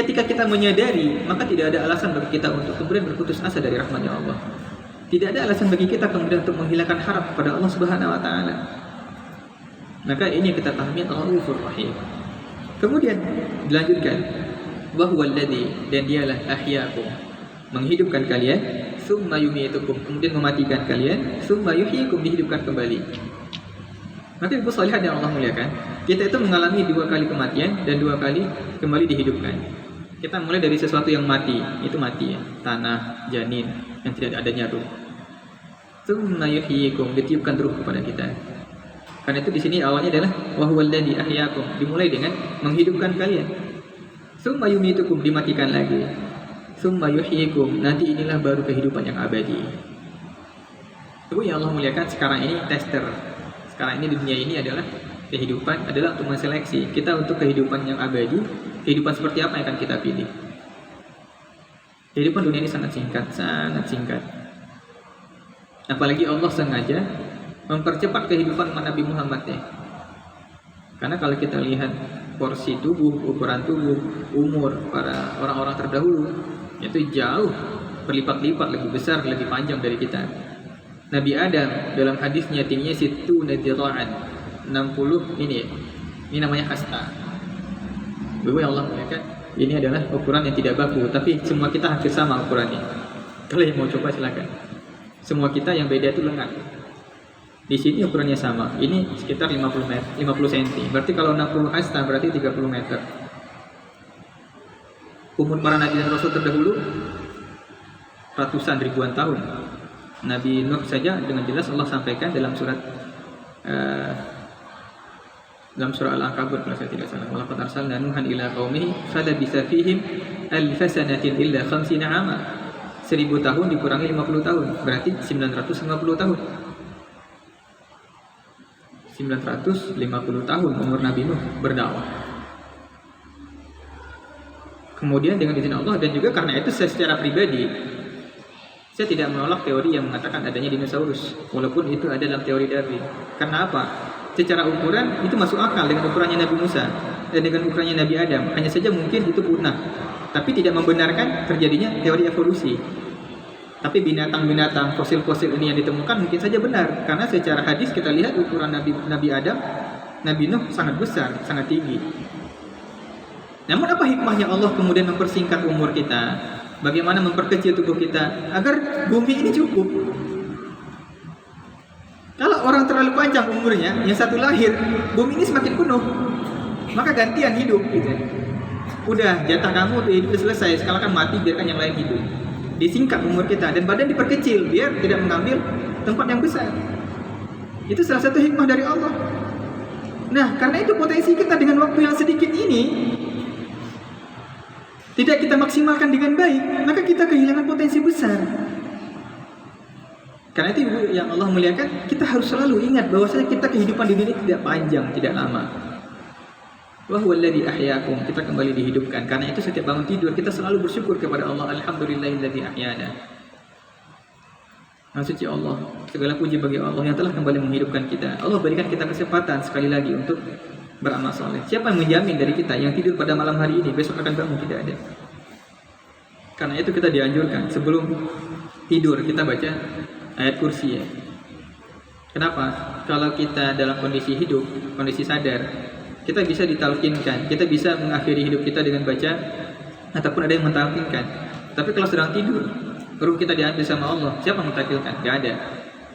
ketika kita menyadari, maka tidak ada alasan bagi kita untuk kemudian berputus asa dari rahmatnya Allah. Tidak ada alasan bagi kita kemudian untuk menghilangkan harap kepada Allah Subhanahu wa taala. Maka ini kita pahami Raufur Rahim. Kemudian dilanjutkan, wa huwal ladzi, dan dialah ahyaakum, menghidupkan kalian, summa yumitukum, kemudian mematikan kalian, summa yuhyikum, dihidupkan kembali. Maka Ibu Salihah yang Allah muliakan, kita itu mengalami 2 kali kematian dan 2 kali kembali dihidupkan. Kita mulai dari sesuatu yang mati, itu mati ya, tanah, janin yang tidak adanya ruh. Summa yuhyikum, ditiupkan ruh kepada kita. Karena itu di sini awalnya adalah wa huwal ladzi ahyaakum, dimulai dengan menghidupkan kalian. Summa yumitukum, dimatikan lagi. Summa yuhyikum, nanti inilah baru kehidupan yang abadi. Ibu yang Allah muliakan, sekarang ini tester. Sekarang ini dunia ini adalah kehidupan, adalah untuk menseleksi kita untuk kehidupan yang abadi. Kehidupan seperti apa yang akan kita pilih? Kehidupan dunia ini sangat singkat, sangat singkat. Apalagi Allah sengaja mempercepat kehidupan Nabi Muhammad ya. Karena kalau kita lihat porsi tubuh, ukuran tubuh, umur para orang-orang terdahulu, itu jauh berlipat-lipat lebih besar, lebih panjang dari kita. Nabi Adam dalam hadisnya tingginya situ nadiraan 60 ini namanya hasta. Bapak Allah muliakan, ini adalah ukuran yang tidak baku, tapi semua kita hampir sama ukurannya. Kalau yang mau coba silakan. Semua kita yang beda itu lengan. Di sini ukurannya sama. Ini sekitar 50 cm. Berarti kalau 60 hasta berarti 30 meter. Umur para nabi dan rasul terdahulu ratusan ribuan tahun. Nabi Nuh saja dengan jelas Allah sampaikan dalam surat Al-Ankabut kalau saya tidak salah. Walaqad arsalna Nuhan ila qaumihi falabisa fihim alf sanatin illa 50 'ama. 1000 tahun dikurangi 50 tahun berarti 950 tahun. 950 tahun umur Nabi Nuh berdakwah. Kemudian dengan izin Allah, dan juga karena itu saya secara pribadi saya tidak menolak teori yang mengatakan adanya dinosaurus, walaupun itu ada dalam teori Darwin. Karena apa? Secara ukuran itu masuk akal dengan ukurannya Nabi Musa dan dengan ukurannya Nabi Adam. Hanya saja mungkin itu punah, tapi tidak membenarkan terjadinya teori evolusi. Tapi binatang-binatang fosil-fosil ini yang ditemukan mungkin saja benar, karena secara hadis kita lihat ukuran Nabi Adam, Nabi Nuh sangat besar, sangat tinggi. Namun apa hikmahnya Allah kemudian mempersingkat umur kita? Bagaimana memperkecil tubuh kita agar bumi ini cukup? Kalau orang terlalu panjang umurnya, yang satu lahir, bumi ini semakin penuh, maka gantian hidup gitu. Udah, jatah kamu hidup selesai, sekarang kan mati, biarkan yang lain hidup. Disingkat umur kita dan badan diperkecil biar tidak mengambil tempat yang besar. Itu salah satu hikmah dari Allah. Nah, karena itu potensi kita dengan waktu yang sedikit ini tidak kita maksimalkan dengan baik, maka kita kehilangan potensi besar. Karena itu Ibu yang Allah muliakan, kita harus selalu ingat bahwasanya kita kehidupan di dunia tidak panjang, tidak lama. Wa huwallazi ahyaakum, kita kembali dihidupkan. Karena itu setiap bangun tidur kita selalu bersyukur kepada Allah, alhamdulillahilladzi ahyana. Maha suci Allah, segala puji bagi Allah yang telah kembali menghidupkan kita. Allah berikan kita kesempatan sekali lagi untuk beramal saleh. Siapa yang menjamin dari kita yang tidur pada malam hari ini besok akan bangun? Tidak ada. Karena itu kita dianjurkan sebelum tidur kita baca ayat kursi ya. Kenapa? Kalau kita dalam kondisi hidup, kondisi sadar, kita bisa ditalkinkan, kita bisa mengakhiri hidup kita dengan baca, ataupun ada yang mentalkinkan. Tapi kalau sedang tidur, ruh kita diambil sama Allah, siapa yang mentalkinkan? Tidak ada.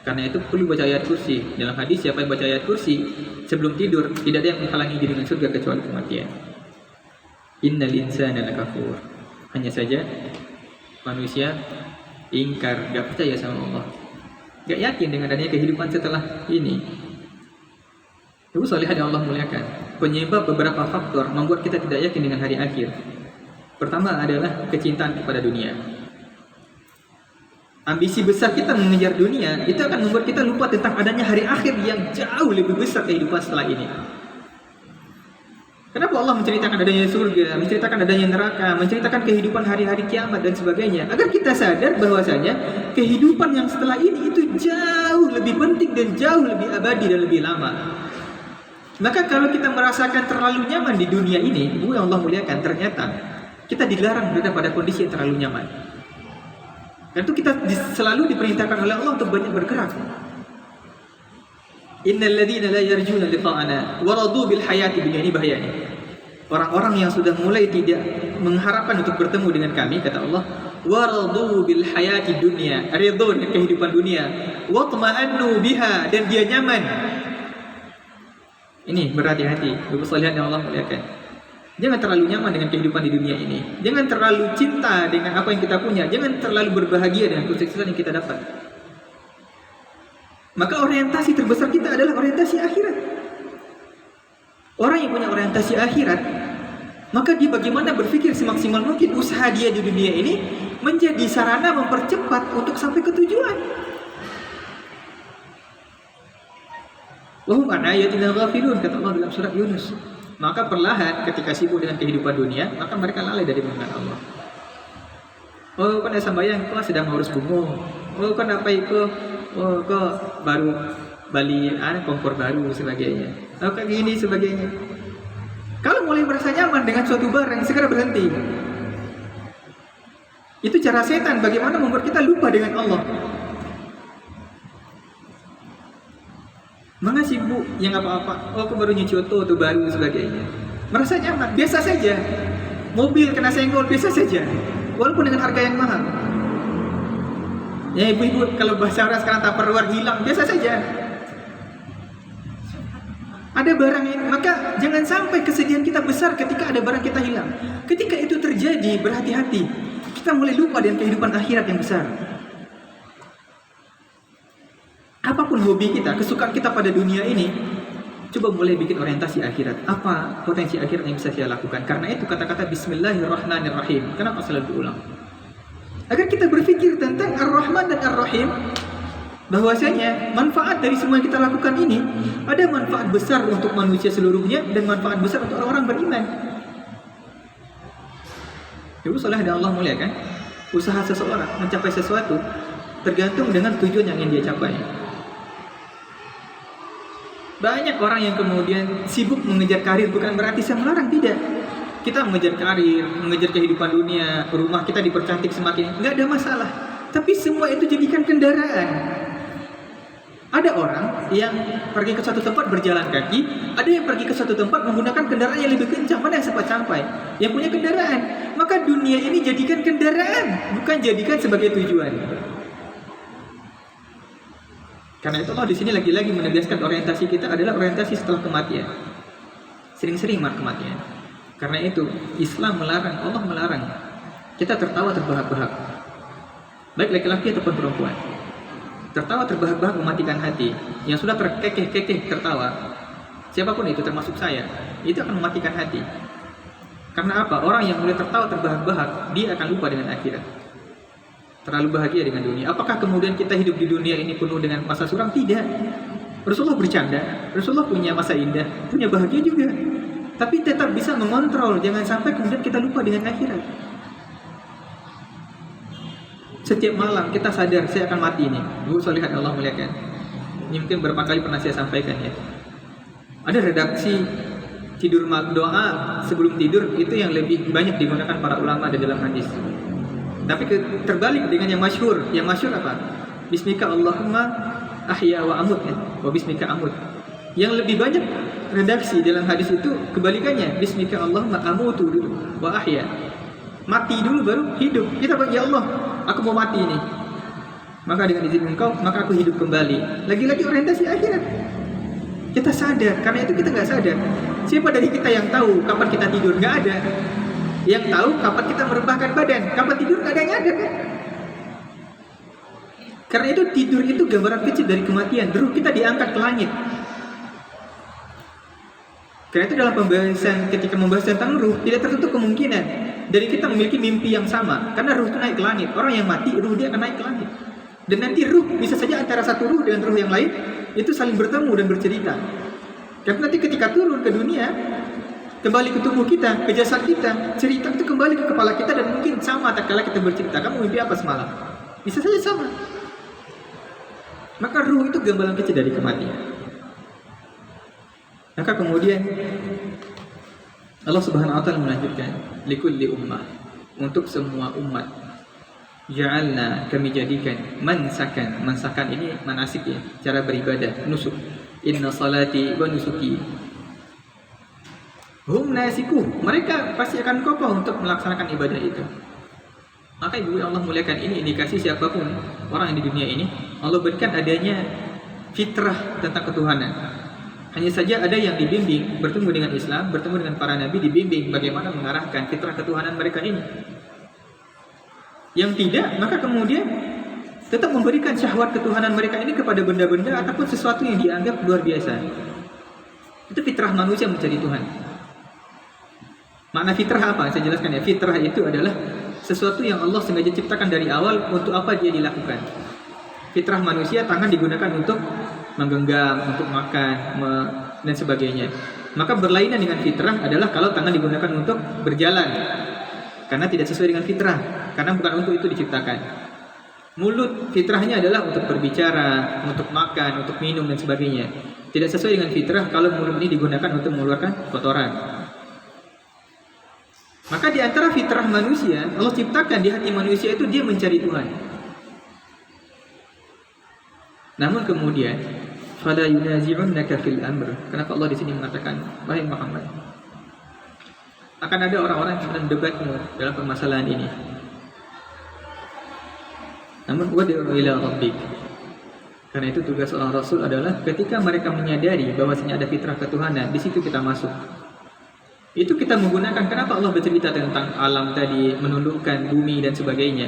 Karena itu perlu baca ayat kursi. Dalam hadis, siapa yang baca ayat kursi sebelum tidur, tidak ada yang menghalangi diri dengan surga kecuali kematian. Innal insana lakafur. Hanya saja manusia ingkar, gak percaya sama Allah, gak yakin dengan adanya kehidupan setelah ini. Ibu salihah yang Allah muliakan, penyebab beberapa faktor membuat kita tidak yakin dengan hari akhir. Pertama adalah kecintaan kepada dunia. Ambisi besar kita mengejar dunia itu akan membuat kita lupa tentang adanya hari akhir yang jauh lebih besar kehidupan setelah ini. Kenapa Allah menceritakan adanya surga, menceritakan adanya neraka, menceritakan kehidupan hari-hari kiamat dan sebagainya? Agar kita sadar bahwasanya kehidupan yang setelah ini itu jauh lebih penting dan jauh lebih abadi dan lebih lama. Maka kalau kita merasakan terlalu nyaman di dunia ini, Bu yang Allah muliakan, ternyata kita dilarang berada pada kondisi yang terlalu nyaman. Dan itu kita selalu diperintahkan oleh Allah untuk banyak bergerak. Innal ladzina la yarjuna liqa'ana wa radu bil hayati dunya, ini bahayanya. Orang-orang yang sudah mulai tidak mengharapkan untuk bertemu dengan kami, kata Allah, wa radu bil hayati dunya, ridho dengan kehidupan dunia, wa tma'annu biha, dan dia nyaman. Ini berhati-hati, Ibu salihan yang Allah muliakan. Jangan terlalu nyaman dengan kehidupan di dunia ini. Jangan terlalu cinta dengan apa yang kita punya. Jangan terlalu berbahagia dengan kesuksesan yang kita dapat. Maka orientasi terbesar kita adalah orientasi akhirat. Orang yang punya orientasi akhirat, maka dia bagaimana berpikir semaksimal mungkin usaha dia di dunia ini menjadi sarana mempercepat untuk sampai ke tujuan. Wahum an ayatina ghafilun, kata Allah dalam surat Yunus. Maka perlahan ketika sibuk dengan kehidupan dunia, maka mereka lalai dari mengenal Allah. Oh kan ada sambayang, kok sedang ngurus bunga. Oh kan apa itu? Oh kok baru bali kompor baru sebagainya. Oh kayak gini sebagainya. Kalau mulai merasa nyaman dengan suatu barang, segera berhenti. Itu cara setan bagaimana membuat kita lupa dengan Allah. Mana sibuk yang apa-apa, oh aku baru nyuci oto tuh baru sebagainya. Merasa nyaman, biasa saja. Mobil kena senggol, biasa saja. Walaupun dengan harga yang mahal. Ya ibu-ibu, kalau bahasa orang sekarang Tupperware hilang, biasa saja. Ada barang ini, maka jangan sampai kesedihan kita besar ketika ada barang kita hilang. Ketika itu terjadi, berhati-hati. Kita mulai lupa dengan kehidupan akhirat yang besar. Apapun hobi kita, kesukaan kita pada dunia ini, coba mulai bikin orientasi akhirat. Apa potensi akhirat yang bisa saya lakukan? Karena itu kata-kata Bismillahirrahmanirrahim, kenapa selalu diulang? Agar kita berpikir tentang Ar-Rahman dan Ar-Rahim, bahwasanya manfaat dari semua yang kita lakukan ini ada manfaat besar untuk manusia seluruhnya dan manfaat besar untuk orang-orang beriman. Ibu soleh dan Allah muliakan, usaha seseorang mencapai sesuatu tergantung dengan tujuan yang ingin dia capai. Banyak orang yang kemudian sibuk mengejar karir, bukan berarti saya melarang, tidak. Kita mengejar karir, mengejar kehidupan dunia, rumah kita dipercantik semakin, nggak ada masalah. Tapi semua itu jadikan kendaraan. Ada orang yang pergi ke suatu tempat berjalan kaki, ada yang pergi ke suatu tempat menggunakan kendaraan yang lebih kencang. Mana yang cepat sampai? Yang punya kendaraan. Maka dunia ini jadikan kendaraan, bukan jadikan sebagai tujuan. Karena itu Allah di sini lagi-lagi menegaskan orientasi kita adalah orientasi setelah kematian. Sering-sering kematian. Karena itu Islam melarang, Allah melarang kita tertawa terbahak-bahak, baik laki-laki ataupun perempuan. Tertawa terbahak-bahak mematikan hati. Yang sudah terkekeh-kekeh tertawa, siapapun itu termasuk saya, itu akan mematikan hati. Karena apa? Orang yang mulai tertawa terbahak-bahak, dia akan lupa dengan akhirat. Terlalu bahagia dengan dunia. Apakah kemudian kita hidup di dunia ini penuh dengan masa suram? Tidak. Rasulullah bercanda, Rasulullah punya masa indah, punya bahagia juga. Tapi tetap bisa mengontrol, jangan sampai kemudian kita lupa dengan akhirat. Setiap malam kita sadar saya akan mati ini. Bu Solihat Allah muliakan. Ini mungkin berapa kali pernah saya sampaikan ya. Ada redaksi tidur doa sebelum tidur itu yang lebih banyak digunakan para ulama di dalam hadis. Tapi terbalik dengan yang masyhur. Yang masyhur apa? Bismika Allahumma ahya wa amut ya. Wa bismika amut. Yang lebih banyak redaksi dalam hadis itu kebalikannya. Bismika Allahumma amutu dulu wa ahya. Mati dulu baru hidup. Kita bilang, ya Allah, aku mau mati ini. Maka dengan izin Engkau, maka aku hidup kembali. Lagi-lagi orientasi akhirat. Kita sadar, karena itu kita nggak sadar. Siapa dari kita yang tahu kapan kita tidur? Nggak ada. Yang tahu kapan kita merebahkan badan, kapan tidur nggak ada yang ada kan? Karena itu tidur itu gambaran kecil dari kematian. Ruh kita diangkat ke langit. Karena itu dalam pembahasan, ketika membahas tentang ruh, tidak tertutup kemungkinan dari kita memiliki mimpi yang sama. Karena ruh itu naik ke langit. Orang yang mati, ruh dia akan naik ke langit. Dan nanti ruh, bisa saja antara satu ruh dengan ruh yang lain, itu saling bertemu dan bercerita. Karena nanti ketika turun ke dunia, kembali ke tubuh kita, ke jasad kita, cerita itu kembali ke kepala kita dan mungkin sama tak kala kita bercerita. Kamu mimpi apa semalam? Bisa saja sama. Maka ruh itu gambaran kecil dari kematian. Maka kemudian Allah Subhanahu wa taala melanjutkan, likulli ummah, untuk semua umat, ja'alna, kami jadikan, mansakan ini manasik ya, cara beribadah, nusuk. Inna salati wa nusuki hum nasiku, mereka pasti akan kokoh untuk melaksanakan ibadah itu. Maka ibu Allah muliakan, ini indikasi siapapun orang yang di dunia ini Allah berikan adanya fitrah tentang ketuhanan. Hanya saja ada yang dibimbing bertemu dengan Islam, bertemu dengan para nabi, dibimbing bagaimana mengarahkan fitrah ketuhanan mereka ini. Yang tidak, maka kemudian tetap memberikan syahwat ketuhanan mereka ini kepada benda-benda ataupun sesuatu yang dianggap luar biasa. Itu fitrah manusia mencari Tuhan. Makna fitrah apa? Saya jelaskan ya. Fitrah itu adalah sesuatu yang Allah sengaja ciptakan dari awal untuk apa dia dilakukan. Fitrah manusia, tangan digunakan untuk menggenggam, untuk makan, dan sebagainya. Maka berlainan dengan fitrah adalah kalau tangan digunakan untuk berjalan, karena tidak sesuai dengan fitrah, karena bukan untuk itu diciptakan. Mulut fitrahnya adalah untuk berbicara, untuk makan, untuk minum dan sebagainya. Tidak sesuai dengan fitrah kalau mulut ini digunakan untuk mengeluarkan kotoran. Maka di antara fitrah manusia, Allah ciptakan di hati manusia itu dia mencari Tuhan. Namun kemudian, fala yunazi'unnaka fil amr. Kenapa Allah di sini mengatakan, wahai Muhammad, akan ada orang-orang yang mendebatmu dalam permasalahan ini. Namun wad'u ila rabbik. Karena itu tugas seorang rasul adalah ketika mereka menyadari bahwasanya ada fitrah ketuhanan, di situ kita masuk. Itu kita menggunakan, kenapa Allah bercerita tentang alam tadi, menundukkan bumi dan sebagainya.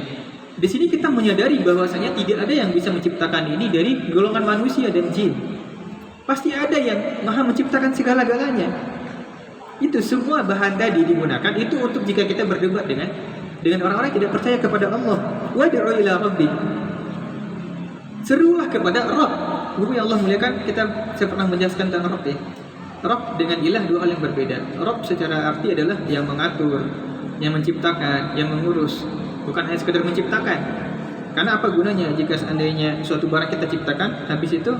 Di sini kita menyadari bahwasanya tidak ada yang bisa menciptakan ini dari golongan manusia dan jin. Pasti ada yang maha menciptakan segala-galanya. Itu semua bahan tadi digunakan itu untuk jika kita berdebat dengan orang-orang yang tidak percaya kepada Allah. Wad'u ila rabbik. Serulah kepada Rabb. Guru yang Allah muliakan, saya pernah menjelaskan tentang Rabb ya. Rabb dengan ilah dua hal yang berbeda. Rabb secara arti adalah yang mengatur, yang menciptakan, yang mengurus, bukan hanya sekedar menciptakan. Karena apa gunanya jika seandainya suatu barang kita ciptakan, habis itu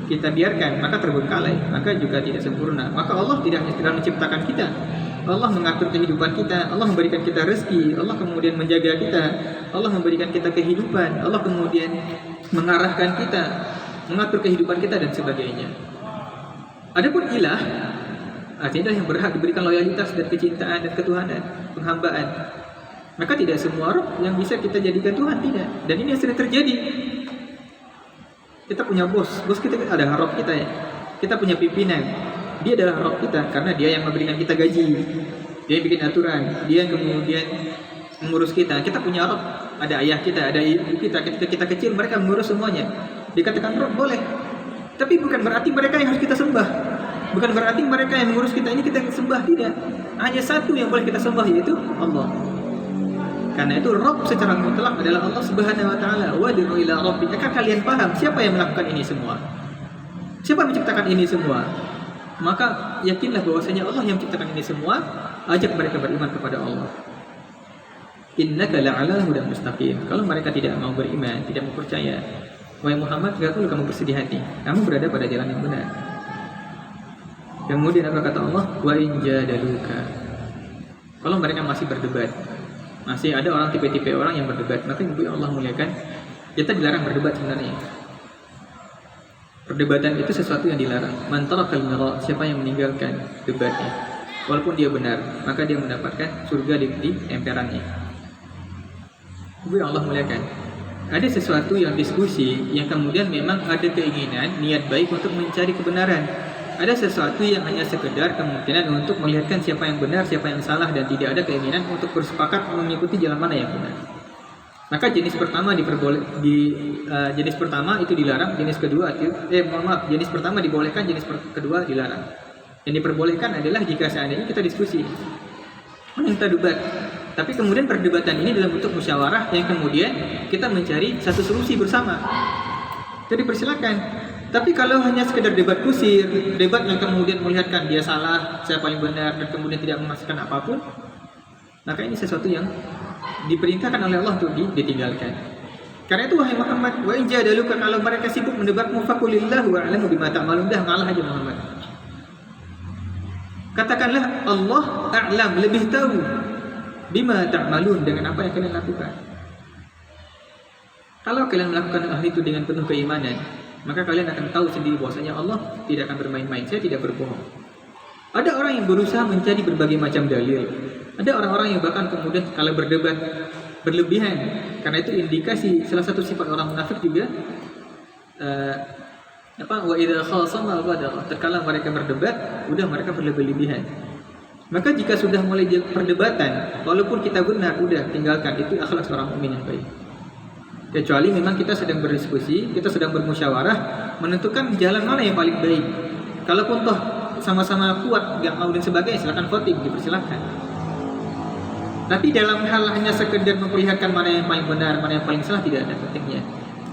kita biarkan, maka terbengkalai, maka juga tidak sempurna. Maka Allah tidak hanya sekedar menciptakan kita, Allah mengatur kehidupan kita, Allah memberikan kita rezeki, Allah kemudian menjaga kita, Allah memberikan kita kehidupan, Allah kemudian mengarahkan kita, mengatur kehidupan kita dan sebagainya. Adapun ilah artinya yang berhak diberikan loyalitas dan kecintaan dan ketuhanan, penghambaan. Maka tidak semua Rabb yang bisa kita jadikan Tuhan, tidak. Dan ini yang sering terjadi. Kita punya bos kita ada Rabb kita ya. Kita punya pimpinan, dia adalah Rabb kita karena dia yang memberikan kita gaji, dia yang bikin aturan, dia yang kemudian mengurus kita. Kita punya Rabb, ada ayah kita, ada ibu kita. Ketika kita kecil mereka mengurus semuanya. Dikatakan Rabb boleh, tapi bukan berarti mereka yang harus kita sembah. Bukan berarti mereka yang mengurus kita ini kita yang sembah, tidak. Hanya satu yang boleh kita sembah, yaitu Allah. Karena itu Rabb secara mutlak adalah Allah Subhanahu wa taala. Wad'u ila rabbika. Akan kalian paham siapa yang melakukan ini semua? Siapa yang menciptakan ini semua? Maka yakinlah bahwasanya Allah yang menciptakan ini semua. Ajak mereka beriman kepada Allah. Innaka la'ala hudan mustaqim. Kalau mereka tidak mau beriman, tidak mau percaya, wahai Muhammad, enggak perlu kamu bersedih hati. Kamu berada pada jalan yang benar. Kemudian apa kata Allah? Wa in jadaluka. Kalau mereka masih berdebat, masih ada orang tipe-tipe orang yang berdebat, maka ibu Allah muliakan, kita dilarang berdebat sebenarnya. Perdebatan itu sesuatu yang dilarang. Man tarakal mira, siapa yang meninggalkan debatnya, walaupun dia benar, maka dia mendapatkan surga di emperannya. Ibu Allah muliakan, ada sesuatu yang diskusi yang kemudian memang ada keinginan, niat baik untuk mencari kebenaran. Ada sesuatu yang hanya sekedar kemungkinan untuk melihatkan siapa yang benar, siapa yang salah, dan tidak ada keinginan untuk bersepakat mengikuti jalan mana yang benar. Maka jenis pertama jenis pertama itu dilarang, jenis kedua jenis pertama dibolehkan, jenis kedua dilarang. Yang diperbolehkan adalah jika seandainya kita diskusi, kita debat, tapi kemudian perdebatan ini dalam bentuk musyawarah yang kemudian kita mencari satu solusi bersama. Jadi persilakan. Tapi kalau hanya sekedar debat kusir, debat yang kemudian melihatkan dia salah, saya paling benar, dan kemudian tidak menghasilkan apapun, maka ini sesuatu yang diperintahkan oleh Allah untuk ditinggalkan. Karena itu wahai Muhammad, wa in jadaluka, kalau mereka sibuk mendebatmu, faqulillahu a'lamu bima ta'malun, dah ngalah aja Muhammad. Katakanlah Allah a'lam, lebih tahu bima ta'malun, dengan apa yang kalian lakukan. Kalau kalian melakukan hal itu dengan penuh keimanan, maka kalian akan tahu sendiri bahwasanya Allah tidak akan bermain-main, saya tidak berbohong. Ada orang yang berusaha mencari berbagai macam dalil. Ada orang-orang yang bahkan kemudian kalau berdebat berlebihan. Karena itu indikasi salah satu sifat orang munafik juga wa idza khasama badara. Tatkala mereka berdebat, udah mereka berlebihan. Maka jika sudah mulai perdebatan, walaupun kita benar, udah tinggalkan. Itu akhlak seorang mukmin yang baik. Kecuali memang kita sedang berdiskusi, kita sedang bermusyawarah, menentukan jalan mana yang paling baik. Kalaupun toh sama-sama kuat, gak mau dan sebagainya, silakan voting, dipersilakan. Tapi dalam hal hanya sekedar memperlihatkan mana yang paling benar, mana yang paling salah, tidak ada pentingnya.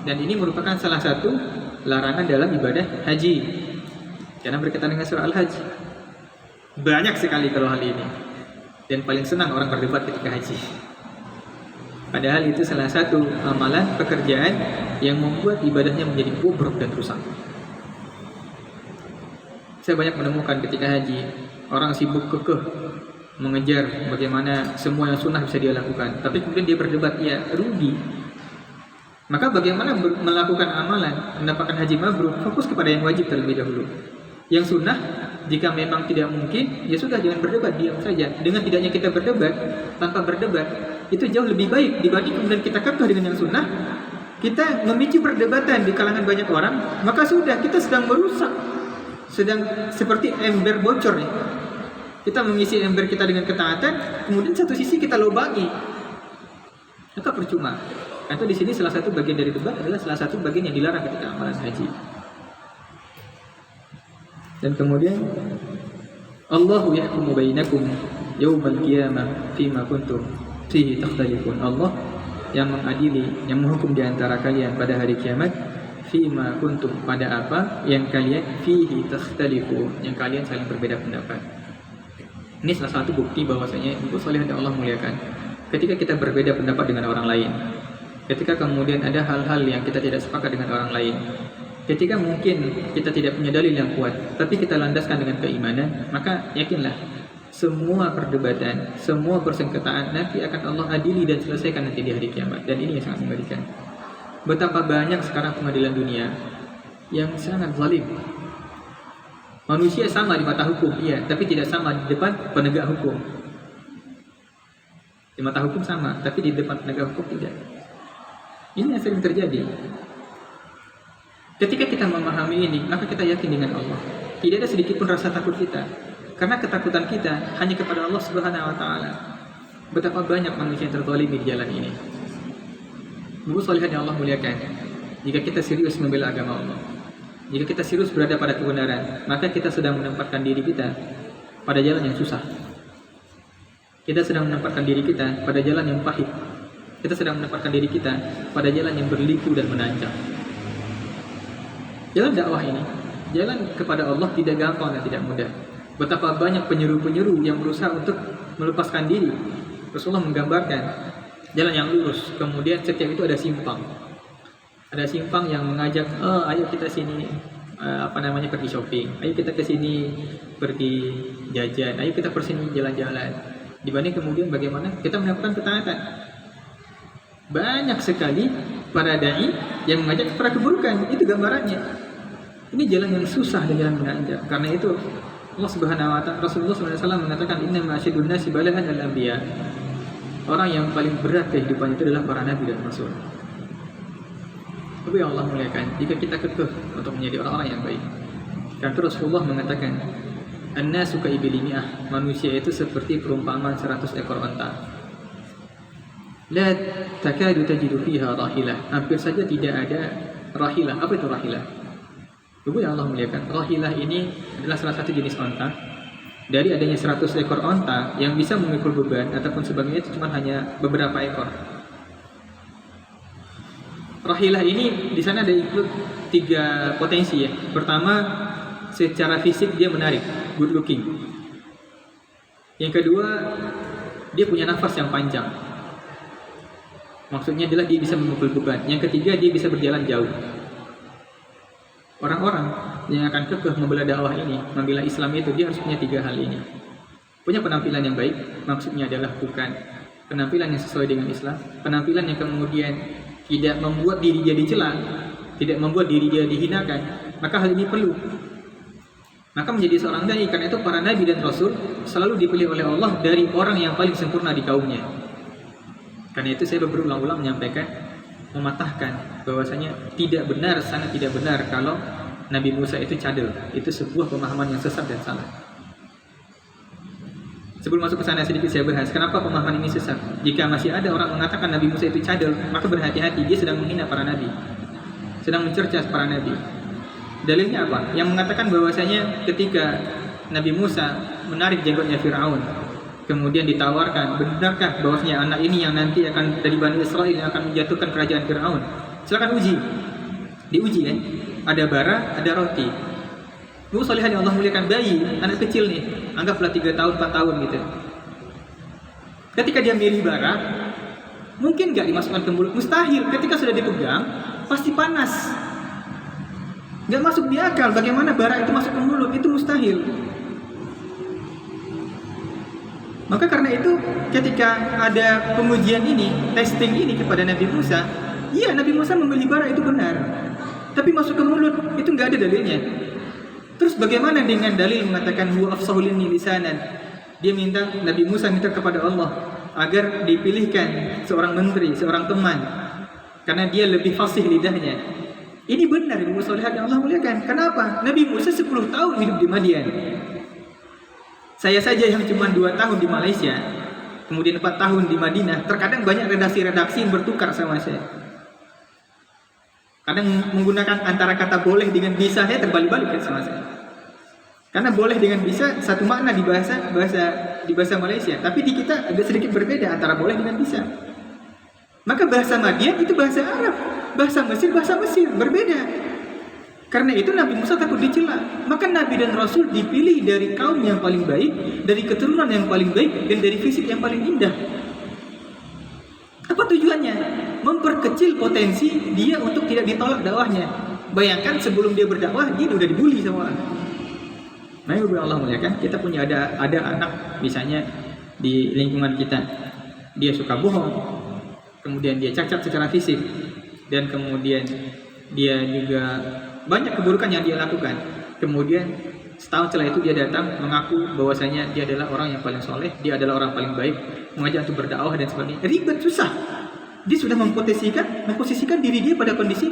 Dan ini merupakan salah satu larangan dalam ibadah haji. Karena berkaitan dengan surah Al-Hajj. Banyak sekali kalau hal ini. Dan paling senang orang berdebat ketika haji. Padahal itu salah satu amalan pekerjaan yang membuat ibadahnya menjadi bobrok dan rusak. Saya banyak menemukan ketika haji, orang sibuk kekeh mengejar bagaimana semua yang sunnah bisa dia lakukan. Tapi kemudian dia berdebat, ya rugi. Maka bagaimana melakukan amalan, mendapatkan haji mabrur, fokus kepada yang wajib terlebih dahulu. Yang sunnah, jika memang tidak mungkin, ya sudah jangan berdebat, diam saja. Dengan tidaknya kita berdebat, tanpa berdebat, itu jauh lebih baik dibanding kemudian kita kekeh dengan yang sunnah. Kita memicu perdebatan di kalangan banyak orang, maka sudah kita sedang merusak, sedang seperti ember bocor nih. Kita mengisi ember kita dengan ketaatan, kemudian satu sisi kita lubangi, maka percuma. Atau di sini salah satu bagian dari debat adalah salah satu bagian yang dilarang ketika amalan haji. Dan kemudian Allahu yahkumu bainakum yaumal qiyamah fima kuntum fihi takhtalifun. Allah yang mengadili, yang menghukum di antara kalian pada hari kiamat fima kuntum, pada apa yang kalian fihi takhtalifun, yang kalian saling berbeda pendapat. Ini salah satu bukti bahwasanya ibu salihah yang Allah muliakan. Ketika kita berbeda pendapat dengan orang lain, ketika kemudian ada hal-hal yang kita tidak sepakat dengan orang lain, ketika mungkin kita tidak punya dalil yang kuat, tapi kita landaskan dengan keimanan, maka yakinlah semua perdebatan, semua persengketaan nanti akan Allah adili dan selesaikan nanti di hari kiamat. Dan ini yang sangat mengerikan. Betapa banyak sekarang pengadilan dunia yang sangat zalim. Manusia sama di mata hukum, iya, tapi tidak sama di depan penegak hukum. Di mata hukum sama, tapi di depan penegak hukum tidak. Ini yang sering terjadi. Ketika kita memahami ini, maka kita yakin dengan Allah. Tidak ada sedikit pun rasa takut kita, karena ketakutan kita hanya kepada Allah Subhanahu wa taala. Betapa banyak manusia yang terzalimi di jalan ini. Ibu salihah yang Allah muliakan, jika kita serius membela agama Allah, jika kita serius berada pada kebenaran, maka kita sedang menempatkan diri kita pada jalan yang susah. Kita sedang menempatkan diri kita pada jalan yang pahit. Kita sedang menempatkan diri kita pada jalan yang berliku dan menanjak. Jalan dakwah ini, jalan kepada Allah tidak gampang dan tidak mudah. Betapa banyak penyeru-penyeru yang berusaha untuk melepaskan diri. Rasulullah menggambarkan jalan yang lurus, kemudian setiap itu ada simpang. Ada simpang yang mengajak, ayo kita sini pergi shopping, ayo kita ke sini pergi jajan, ayo kita persini jalan-jalan. Dibanding kemudian bagaimana kita melakukan ketaatan. Banyak sekali para dai yang mengajak kepada keburukan, itu gambarannya. Ini jalan yang susah dan jalan menanjak. Karena itu Allah Subhanahu wa taala, Rasulullah SAW mengatakan innama asyadun nasi bala'an al-anbiya. Orang yang paling berat kehidupan itu adalah para nabi dan rasul. Tapi Allah muliakan, jika kita kekeh untuk menjadi orang-orang yang baik. Karena Rasulullah mengatakan, an-nasu ka'ibli-mi'ah, manusia itu seperti perumpamaan 100 ekor unta. La takadu tajidu fiha rahilah, hampir saja tidak ada rahilah. Apa itu rahilah? Ibu yang Allah muliakan, rahilah ini adalah salah satu jenis unta. Dari adanya 100 ekor unta yang bisa memikul beban ataupun sebagainya, itu cuma hanya beberapa ekor. Rahilah ini di sana ada include 3 potensi ya. Pertama, secara fisik dia menarik, good looking. Yang kedua, dia punya nafas yang panjang. Maksudnya adalah dia bisa memikul beban. Yang ketiga, dia bisa berjalan jauh. Orang-orang yang akan kekeh membela dakwah ini, membela Islam itu, dia harus punya 3 hal ini. Punya penampilan yang baik, maksudnya adalah bukan penampilan yang sesuai dengan Islam, penampilan yang kemudian tidak membuat diri dia dicela, tidak membuat diri dia dihinakan, maka hal ini perlu. Maka menjadi seorang dai, karena itu para nabi dan rasul selalu dipilih oleh Allah dari orang yang paling sempurna di kaumnya. Karena itu saya berulang-ulang menyampaikan, mematahkan bahwasanya tidak benar, sangat tidak benar kalau Nabi Musa itu cadel. Itu sebuah pemahaman yang sesat dan salah. Sebelum masuk ke sana sedikit saya bahas kenapa pemahaman ini sesat. Jika masih ada orang mengatakan Nabi Musa itu cadel, maka berhati-hati, dia sedang menghina para nabi, sedang mencerca para nabi. Dalilnya apa? Yang mengatakan bahwasanya ketika Nabi Musa menarik jenggotnya Fir'aun, kemudian ditawarkan, benarkah bahwasanya anak ini yang nanti akan dari Bani Israel yang akan menjatuhkan kerajaan Fir'aun? Silakan uji. Diuji kan? Ada bara, ada roti. Bu salihah yang Allah muliakan, bayi, anak kecil nih, anggaplah 3 tahun, 4 tahun gitu. Ketika dia milih bara, mungkin gak dimasukkan ke mulut? Mustahil. Ketika sudah dipegang, pasti panas. Gak masuk di akal bagaimana bara itu masuk ke mulut, itu mustahil. Maka karena itu ketika ada pengujian ini, testing ini kepada Nabi Musa, iya Nabi Musa memilih bara itu benar, tapi masuk ke mulut itu nggak ada dalilnya. Terus bagaimana dengan dalil mengatakan huwa afsahul linni lisanan? Dia minta, Nabi Musa minta kepada Allah agar dipilihkan seorang menteri, seorang teman, karena dia lebih fasih lidahnya. Ini benar Ibu Solihat yang Allah muliakan. Kenapa? Nabi Musa 10 tahun hidup di Madian. Saya saja yang cuma 2 tahun di Malaysia, kemudian 4 tahun di Madinah, terkadang banyak redaksi-redaksi yang bertukar sama saya. Kadang menggunakan antara kata boleh dengan bisa, saya terbalik-balik sama saya. Karena boleh dengan bisa satu makna di bahasa Malaysia, tapi di kita agak sedikit berbeda antara boleh dengan bisa. Maka bahasa Madian itu bahasa Arab, bahasa Mesir berbeda. Karena itu Nabi Musa takut dicela. Maka Nabi dan Rasul dipilih dari kaum yang paling baik, dari keturunan yang paling baik, dan dari fisik yang paling indah. Apa tujuannya? Memperkecil potensi dia untuk tidak ditolak dakwahnya. Bayangkan sebelum dia berdakwah, dia udah dibully sama orang. Nah, Allah muliakan, kita punya ada anak misalnya di lingkungan kita. Dia suka bohong, kemudian dia cacat secara fisik, dan kemudian dia juga banyak keburukan yang dia lakukan. Kemudian setahun setelah itu dia datang mengaku bahwasanya dia adalah orang yang paling soleh, dia adalah orang paling baik, mengajak untuk berdakwah dan sebagainya. Ribet, susah. Dia sudah memposisikan diri dia pada kondisi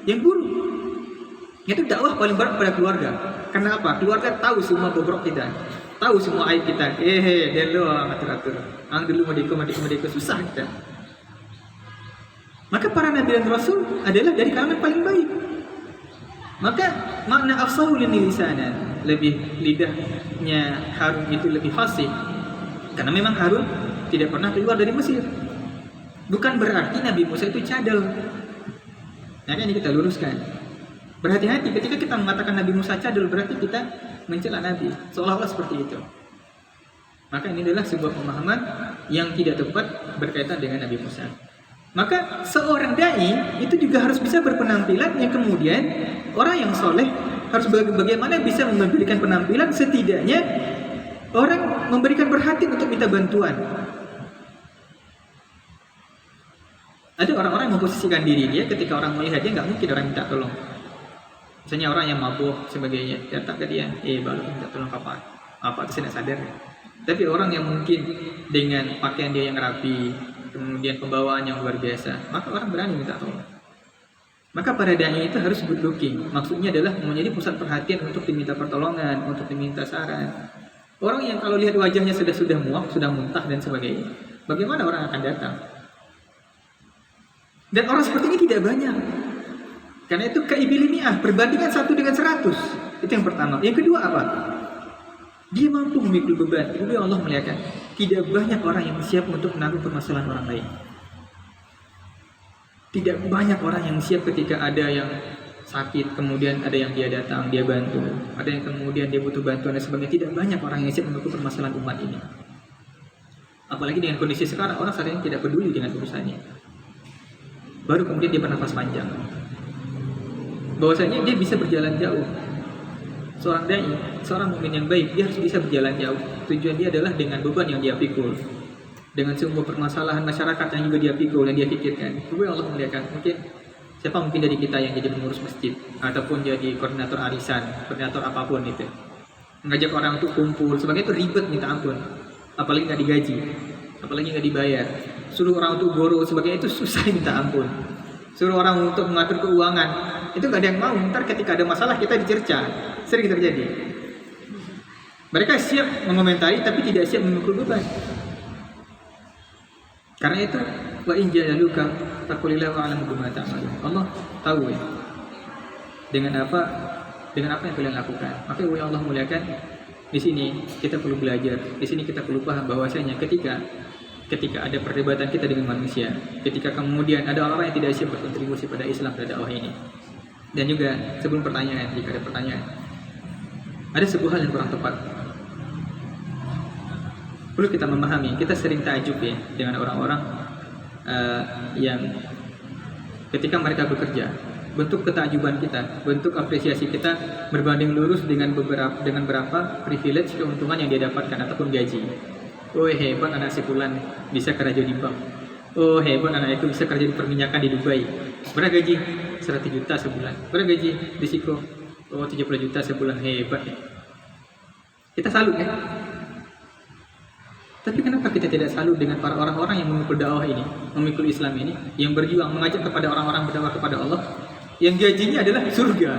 yang buruk. Itu dakwah paling berat pada keluarga. Karena apa? Keluarga tahu semua bobrok kita, tahu semua aib kita. Dia doang atur-atur. Ang dulu madiko susah kita. Maka para nabi dan rasul adalah dari kalangan paling baik. Maka makna afsahu lisanan, lebih lidahnya Harun itu lebih fasih. Karena memang Harun tidak pernah keluar dari Mesir. Bukan berarti Nabi Musa itu cadel. Nah, ini kita luruskan. Berhati-hati ketika kita mengatakan Nabi Musa cadel, berarti kita mencela Nabi, seolah-olah seperti itu. Maka ini adalah sebuah pemahaman yang tidak tepat berkaitan dengan Nabi Musa. Maka seorang dai itu juga harus bisa berpenampilan yang kemudian orang yang soleh harus bagaimana bisa memberikan penampilan setidaknya orang memberikan perhatian untuk minta bantuan. Ada orang-orang yang memposisikan diri dia ketika orang melihat dia, nggak mungkin orang minta tolong. Misalnya orang yang mabuk sebagainya datang ke dia, baru minta tolong kapan? Apa itu tidak sadar? Tapi orang yang mungkin dengan pakaian dia yang rapi, kemudian pembawaan yang luar biasa, maka orang berani minta tolong. Maka pada dai itu harus good looking. Maksudnya adalah menjadi pusat perhatian untuk diminta pertolongan, untuk diminta saran. Orang yang kalau lihat wajahnya sudah muak, sudah muntah dan sebagainya, bagaimana orang akan datang? Dan orang seperti ini tidak banyak. Karena itu keibiliniah, perbandingan 1 dengan 100. Itu yang pertama. Yang kedua apa? Dia mampu memikul beban. Itu yang Allah melihatkan. Tidak banyak orang yang siap untuk menanggung permasalahan orang lain. Tidak banyak orang yang siap ketika ada yang sakit, kemudian ada yang dia datang, dia bantu. Ada yang kemudian dia butuh bantuan dan sebagainya. Tidak banyak orang yang siap memikul permasalahan umat ini. Apalagi dengan kondisi sekarang, orang saat ini tidak peduli dengan urusannya. Baru kemudian dia bernafas panjang. Bahwasanya dia bisa berjalan jauh. Seorang dai, seorang mukmin yang baik, dia harus bisa berjalan jauh. Tujuan dia adalah dengan beban yang dia pikul, dengan semua permasalahan masyarakat yang juga dia pikul dan dia pikirkan. Itu Allah melihatkan. Mungkin dari kita yang jadi pengurus masjid ataupun jadi koordinator arisan, koordinator apapun itu, mengajak orang untuk kumpul, sebagainya itu ribet minta ampun. Apalagi nggak digaji, apalagi nggak dibayar. Suruh orang untuk goro sebagainya itu susah minta ampun. Suruh orang untuk mengatur keuangan, itu nggak ada yang mau. Ntar ketika ada masalah kita dicerca, sering terjadi. Mereka siap mengomentari tapi tidak siap memikul beban. Karena itu wa in jadaluka faqulillahu a'lamu bima ta'malun. Allah tahu ya dengan apa yang kalian lakukan. Maka ya Allah muliakan, di sini kita perlu belajar. Di sini kita perlu paham bahwasanya ketika ada perdebatan kita dengan manusia, ketika kemudian ada orang yang tidak siap berkontribusi pada Islam dan dakwah ini. Dan juga sebelum pertanyaan, jika ada pertanyaan, ada sebuah hal yang kurang tepat. Perlu kita memahami, kita sering takjub ya dengan orang-orang yang ketika mereka bekerja, bentuk ketakjuban kita, bentuk apresiasi kita berbanding lurus dengan berapa privilege keuntungan yang dia dapatkan ataupun gaji. Oh hebat anak si fulan bisa kerja di bank. Oh hebat anak itu bisa kerja di perminyakan di Dubai. Berapa gaji? 100 juta sebulan. Berapa gaji? Risiko. Oh 70 juta sebulan, hebat ya. Kita salut ya. Tapi kenapa kita tidak salut dengan para orang-orang yang memikul dakwah ini, memikul Islam ini, yang berjuang mengajak kepada orang-orang berdakwah kepada Allah, yang gajinya adalah surga.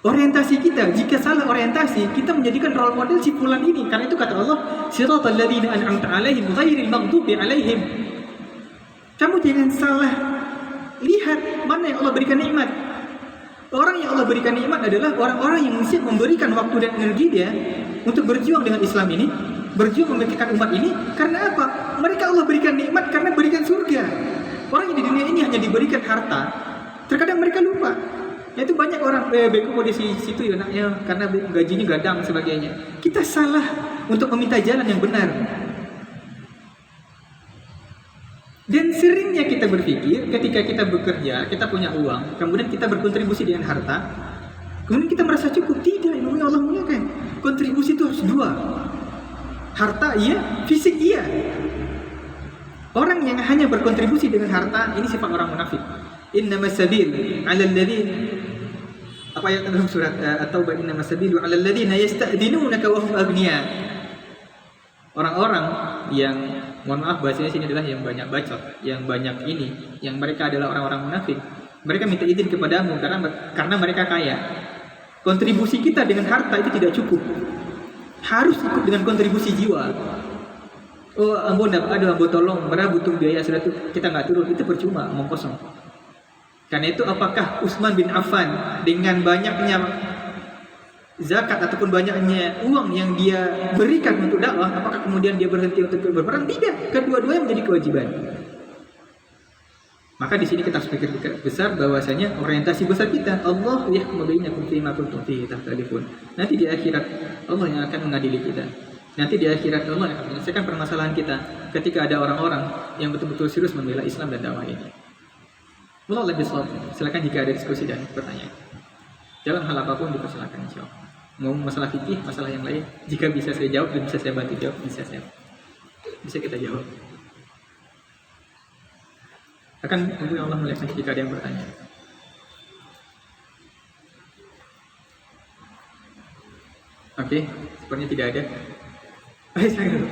Orientasi kita, jika salah orientasi, kita menjadikan role model si fulan ini. Karena itu kata Allah, siratal ladzina an'amta 'alaihim ghairil maghdubi 'alaihim. Kamu jangan salah lihat mana yang Allah berikan nikmat. Orang yang Allah berikan nikmat adalah orang-orang yang siap memberikan waktu dan energi dia untuk berjuang dengan Islam ini, berjuang memikirkan umat ini. Karena apa? Mereka Allah berikan nikmat karena berikan surga. Orang yang di dunia ini hanya diberikan harta, Terkadang mereka lupa. Itu banyak orang bego mau di situ ya naknya karena gajinya gadang dan sebagainya. Kita salah untuk meminta jalan yang benar. Dan seringnya kita berpikir ketika kita bekerja, kita punya uang, kemudian kita berkontribusi dengan harta, kemudian kita merasa cukup. Tidak, ilmunya Allah muliakan. Kontribusi itu harus dua. Harta iya, fisik iya. Orang yang hanya berkontribusi dengan harta, ini sifat orang munafik. Innamas sabil 'alal ladzina, apa ayat dalam surat At-Taubah, innamas sabilu 'alal ladzina yasta'dinunaka wa hum aghnia. Orang-orang yang, mohon maaf bahasanya sini adalah yang banyak bacot, yang banyak ini, yang mereka adalah orang-orang munafik. Mereka minta izin kepadamu karena mereka kaya. Kontribusi kita dengan harta itu tidak cukup. Harus ikut dengan kontribusi jiwa. Oh, ambo tolong, mereka butuh biaya sudah tuh kita nggak turun, itu percuma, omong kosong. Karena itu apakah Utsman bin Affan dengan banyaknya zakat ataupun banyaknya uang yang dia berikan untuk dakwah, apakah kemudian dia berhenti untuk berperang? Tidak, kedua-duanya menjadi kewajiban. Maka di sini kita harus pikir besar bahwasanya orientasi besar kita Allah yahkumu bainakum fima kuntum fihi takhtalifun. Nanti di akhirat Allah yang akan mengadili kita. Nanti di akhirat Allah yang akan menyelesaikan permasalahan kita ketika ada orang-orang yang betul-betul serius membela Islam dan dakwah ini. Wallahu lebih silakan jika ada diskusi dan pertanyaan. Dalam hal apapun dipersilakan insyaallah. Mau masalah fikih, masalah yang lain, jika bisa saya jawab dan bisa saya bantu jawab, bisa kita jawab. Akan tunggu Allah melihat jika ada yang bertanya. Oke, sepertinya tidak ada. Ayo silakan.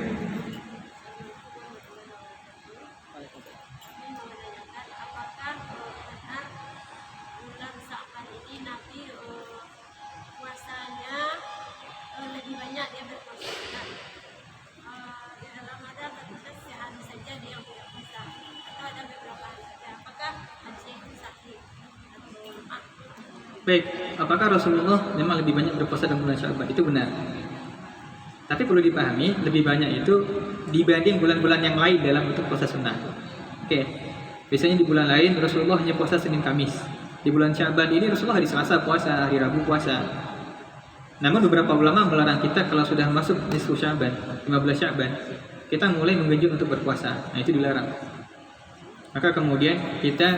Baik, apakah Rasulullah memang lebih banyak berpuasa dalam bulan Sya'ban? Itu benar. Tapi perlu dipahami, lebih banyak itu dibanding bulan-bulan yang lain dalam bentuk puasa sunnah. Oke, biasanya di bulan lain Rasulullah hanya puasa Senin Kamis. Di bulan Sya'ban ini Rasulullah hari Selasa puasa, hari Rabu puasa. Namun beberapa ulama melarang kita kalau sudah masuk nisfu Sya'ban, 15 Sya'ban, kita mulai menggenjot untuk berpuasa. Nah itu dilarang. Maka kemudian kita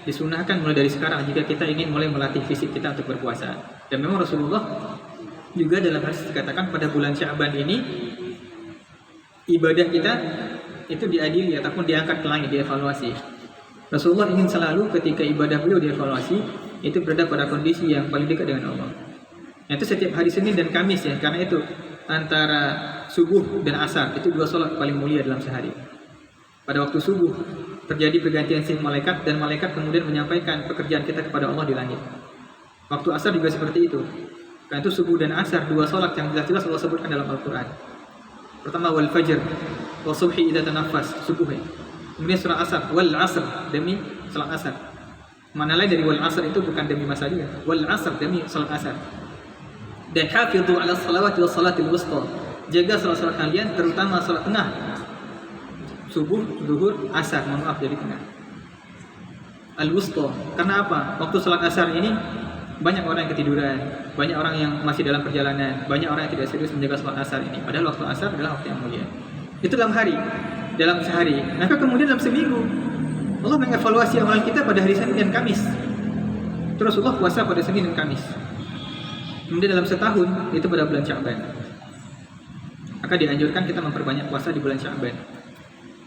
disunahkan mulai dari sekarang jika kita ingin mulai melatih fisik kita untuk berpuasa. Dan memang Rasulullah juga dalam hadis dikatakan pada bulan Sya'ban ini ibadah kita itu diadili ataupun diangkat ke langit, dievaluasi. Rasulullah ingin selalu ketika ibadah beliau dievaluasi itu berada pada kondisi yang paling dekat dengan Allah. Itu setiap hari Senin dan Kamis ya, karena itu antara subuh dan asar itu dua sholat paling mulia dalam sehari. Pada waktu subuh terjadi pergantian shift malaikat dan malaikat kemudian menyampaikan pekerjaan kita kepada Allah di langit. Waktu asar juga seperti itu. Karena itu subuh dan asar dua sholat yang jelas-jelas Allah sebutkan dalam Al-Quran. Pertama wal fajr, wa subhi idza tanaffas, subuh. Kemudian surah asar, wal asr, demi salat asar. Mana lain dari wal asr itu bukan demi masa dia. Wal asr demi salat asar. Dan hafidhu ala salawati was salatil wusta. Jaga salat-salat kalian terutama salat tengah. Subuh, zuhur, asar, mohon maaf dari tengah. Al-wusta. Karena apa? Waktu salat asar ini banyak orang yang ketiduran, banyak orang yang masih dalam perjalanan, banyak orang yang tidak serius menjaga salat asar ini. Padahal waktu asar adalah waktu yang mulia. Itu dalam hari, dalam sehari. Maka kemudian dalam seminggu Allah mengevaluasi amalan kita pada hari Senin dan Kamis. Terus Allah puasa pada Senin dan Kamis. Kemudian dalam setahun itu pada bulan Sya'ban. Maka dianjurkan kita memperbanyak puasa di bulan Sya'ban.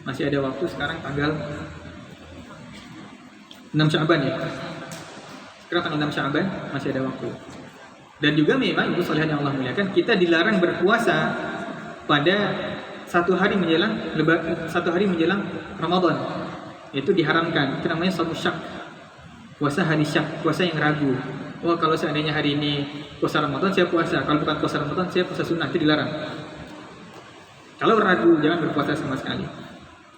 Masih ada waktu sekarang tanggal 6 Sya'ban ya. Sekarang tanggal 6 Sya'ban masih ada waktu. Dan juga memang itu salihan yang Allah muliakan, kita dilarang berpuasa pada satu hari menjelang Ramadan. Itu diharamkan. Itu namanya shaum syak. Puasa hari syak, puasa yang ragu. Oh, kalau seandainya hari ini puasa Ramadan saya puasa, kalau bukan puasa Ramadan saya puasa sunnah, itu dilarang. Kalau ragu jangan berpuasa sama sekali.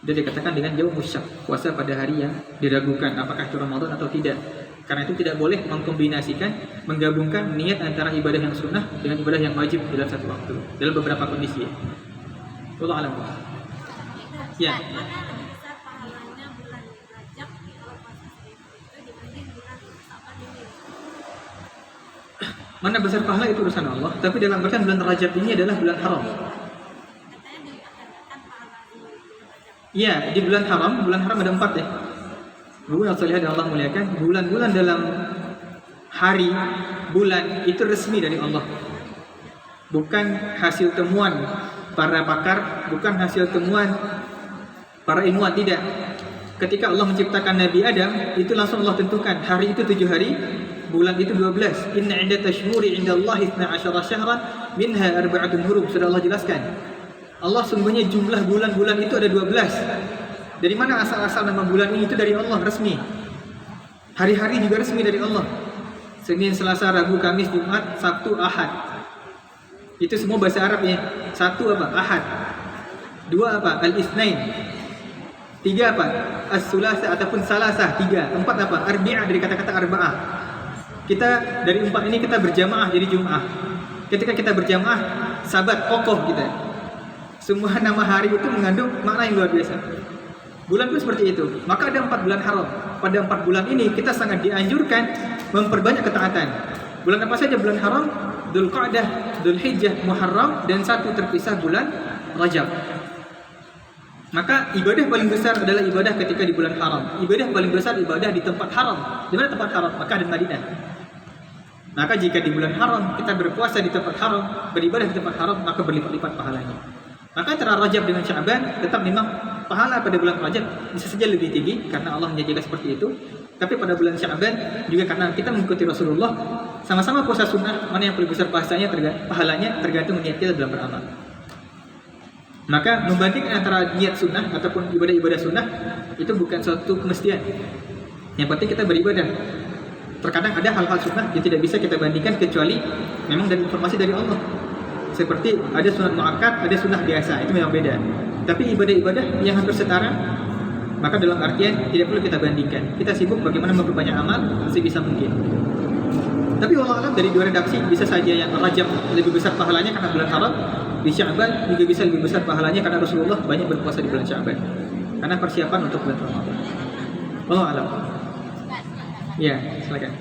Dia dikatakan dengan jauh musyak, puasa pada hari yang diragukan apakah itu Ramadan atau tidak. Karena itu tidak boleh mengkombinasikan, menggabungkan niat antara ibadah yang sunnah dengan ibadah yang wajib dalam satu waktu, dalam beberapa kondisi. Wallahu a'lam. Ya. Mana besar pahala itu urusan Allah, tapi dalam artian bulan Rajab ini adalah bulan haram. Iya, di bulan haram ada 4 ya. Bulan salihah dan Allah muliakan, bulan-bulan dalam hari, bulan itu resmi dari Allah. Bukan hasil temuan para pakar, bukan hasil temuan para ilmuwan, tidak. Ketika Allah menciptakan Nabi Adam, itu langsung Allah tentukan hari itu 7 hari, bulan itu 12. Inna 'iddata syuhuri 'indallahi 12 syahran minha arba'atun hurum. Sudah Allah jelaskan. Allah sungguhnya jumlah bulan-bulan itu ada 12. Dari mana asal-asal nama bulan ini? Itu dari Allah resmi. Hari-hari juga resmi dari Allah. Senin, Selasa, Rabu, Kamis, Jumat, Sabtu, Ahad. Itu semua bahasa Arab ya. 1 apa? Ahad. 2 apa? Al-Itsnain. 3 apa? As-Sulasa ataupun Salasah. 3. 4 apa? Arbi'ah, dari kata-kata arba'ah. Kita dari 4 ini kita berjamaah jadi Jum'ah. Ketika kita berjamaah, sabat, kokoh kita. Semua nama hari itu mengandung makna yang luar biasa. Bulan pun seperti itu. Maka ada 4 bulan haram. Pada 4 bulan ini kita sangat dianjurkan memperbanyak ketaatan. Bulan apa saja bulan haram? Dzulqa'dah, Dzulhijjah, Muharram, dan 1 terpisah bulan Rajab. Maka ibadah paling besar adalah ibadah ketika di bulan haram. Ibadah paling besar ibadah di tempat haram. Di mana tempat haram? Makkah dan Madinah. Maka jika di bulan haram kita berpuasa di tempat haram, beribadah di tempat haram, maka berlipat-lipat pahalanya. Maka antara Rajab dengan Sya'ban tetap memang pahala pada bulan Rajab bisa saja lebih tinggi karena Allah menjanjikan seperti itu. Tapi pada bulan Sya'ban juga karena kita mengikuti Rasulullah, sama-sama puasa sunnah, mana yang paling besar pahalanya tergantung niat kita dalam beramal. Maka membandingkan antara niat sunnah ataupun ibadah-ibadah sunnah itu bukan suatu kemestian. Yang penting kita beribadah. Terkadang ada hal-hal sunnah yang tidak bisa kita bandingkan kecuali memang dari informasi dari Allah. Seperti ada sunat muakkad, ada sunnah biasa, itu memang beda. Tapi ibadah-ibadah yang hampir setara, maka dalam artian tidak perlu kita bandingkan. Kita sibuk bagaimana memperbanyak amal sebisa mungkin. Tapi wallahu alam dari 2 redaksi bisa saja yang Rajab lebih besar pahalanya karena bulan haram, di Sya'ban juga bisa lebih besar pahalanya karena Rasulullah banyak berpuasa di bulan Sya'ban. Karena persiapan untuk bulan Ramadan. Wallahu alam. Ya, silakan.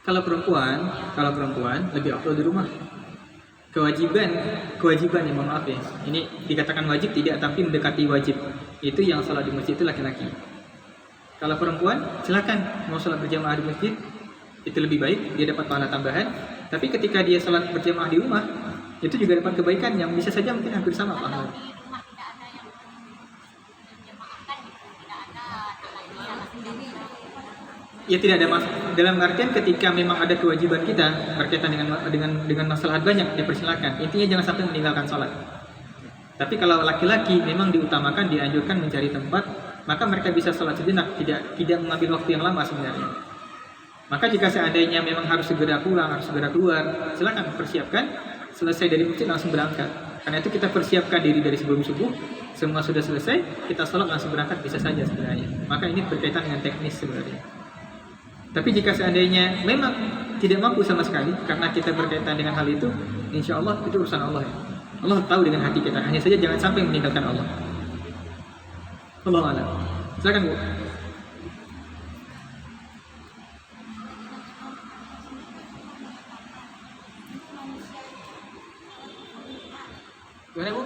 Kalau perempuan lebih afdal di rumah. Kewajiban ya, mohon maaf ya. Ini dikatakan wajib tidak, tapi mendekati wajib. Itu yang salat di masjid itu laki-laki. Kalau perempuan silakan mau salat berjamaah di masjid, itu lebih baik, dia dapat pahala tambahan. Tapi ketika dia salat berjamaah di rumah, itu juga dapat kebaikan yang bisa saja mungkin hampir sama pahala. Ya tidak ada masalah. Dalam artian ketika memang ada kewajiban kita berkaitan dengan masalah banyak, dipersilakan. Intinya jangan sampai meninggalkan sholat. Tapi kalau laki-laki memang diutamakan, dianjurkan mencari tempat, maka mereka bisa sholat sejenak, tidak mengambil waktu yang lama sebenarnya. Maka jika seandainya memang harus segera pulang, harus segera keluar, silakan persiapkan. Selesai dari masjid langsung berangkat. Karena itu kita persiapkan diri dari sebelum subuh, semua sudah selesai, kita sholat langsung berangkat bisa saja sebenarnya. Maka ini berkaitan dengan teknis sebenarnya. Tapi jika seandainya memang tidak mampu sama sekali karena kita berkaitan dengan hal itu, insya Allah itu urusan Allah ya. Allah tahu dengan hati kita. Hanya saja jangan sampai meninggalkan Allah. Allahu a'lam. Silakan Bu. Gimana Bu?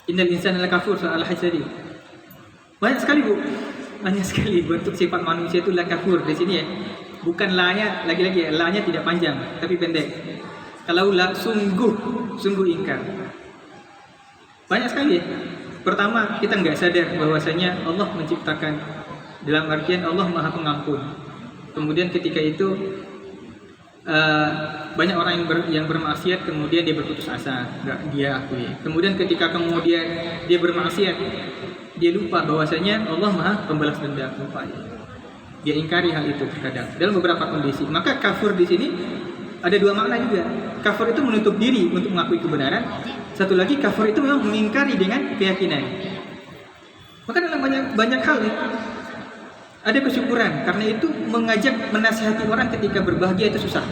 Innal insana lakafur, soal Al-Hajj tadi. Banyak sekali Bu. Banyak sekali bentuk sifat manusia itu lakafur di sini ya. Bukan la-nya lagi-lagi, la-nya tidak panjang tapi pendek. Kalau la sungguh ingkar. Banyak sekali ya. Pertama, kita nggak sadar bahwasanya Allah menciptakan, dalam artian Allah Maha Pengampun. Kemudian ketika itu banyak orang yang bermaksiat kemudian dia berputus asa, nggak dia akui. Kemudian ketika kemudian dia bermaksiat, dia lupa bahwasanya Allah Maha pembalas dendam, lupa dia ingkari hal itu terkadang dalam beberapa kondisi. Maka kafir di sini ada dua makna juga. Kafir itu menutup diri untuk mengakui kebenaran. Satu lagi kafir itu memang mengingkari dengan keyakinan. Maka dalam banyak hal ada kesyukuran, karena itu mengajak menasihati orang ketika berbahagia itu susah.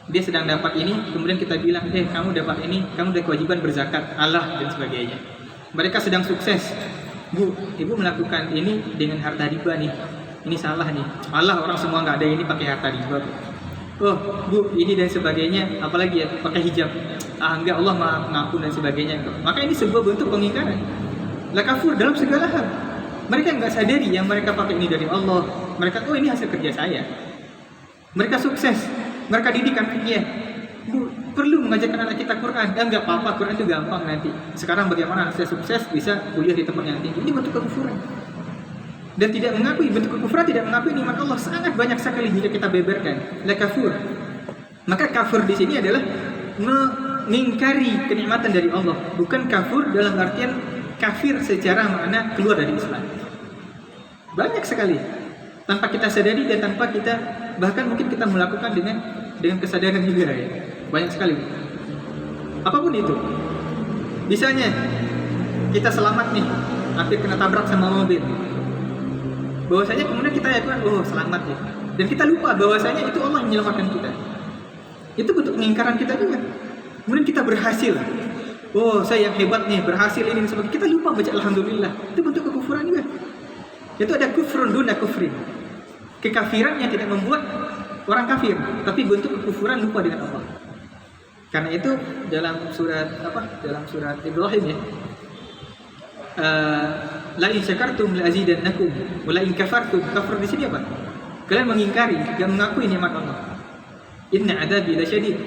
Dia sedang dapat ini, kemudian kita bilang, kamu dapat ini, kamu ada kewajiban berzakat, Allah dan sebagainya. Mereka sedang sukses, Bu, ibu melakukan ini dengan harta riba nih, ini salah nih. Allah, orang semua nggak ada ini pakai harta riba. Oh, Bu, ini dan sebagainya, apalagi ya pakai hijab. Enggak, Allah maha pengampun dan sebagainya. Maka ini sebuah bentuk pengingkaran. La kafur dalam segala hal. Mereka nggak sadari yang mereka pakai ini dari Allah. Mereka, ini hasil kerja saya. Mereka sukses. Mereka didik anaknya. Bu, perlu mengajarkan anak kita Quran. Dan nggak apa-apa, Quran itu gampang nanti. Sekarang bagaimana anak saya sukses bisa kuliah di tempat yang tinggi. Ini bentuk kekufuran. Dan tidak mengakui, bentuk kekufuran tidak mengakui nikmat Allah sangat banyak sekali jika kita beberkan. La kafur. Maka kafir di sini adalah mengingkari kenikmatan dari Allah. Bukan kafir dalam artian kafir secara makna keluar dari Islam. Banyak sekali tanpa kita sadari dan tanpa kita, bahkan mungkin kita melakukan dengan kesadaran juga ya. Banyak sekali. Apapun itu. Misalnya kita selamat nih, hampir kena tabrak sama mobil. Bahwasanya kemudian kita yakin, selamat ya. Dan kita lupa bahwasanya itu Allah yang menyelamatkan kita. Itu bentuk pengingkaran kita juga. Kemudian kita berhasil. Saya yang hebat nih, berhasil ini sebagainya. Kita lupa baca alhamdulillah. Itu bentuk kekufuran juga. Itu ada kufrun duna kufrin. Kekafiran yang tidak membuat orang kafir, tapi bentuk kekufuran lupa dengan Allah. Karena itu dalam surat Ibrahim ya. La in syakartum la azidannakum wa la in kafartum. Kafir di sini apa? Kalian mengingkari dan mengakui nikmat Allah. Inna adzabi lasyadid.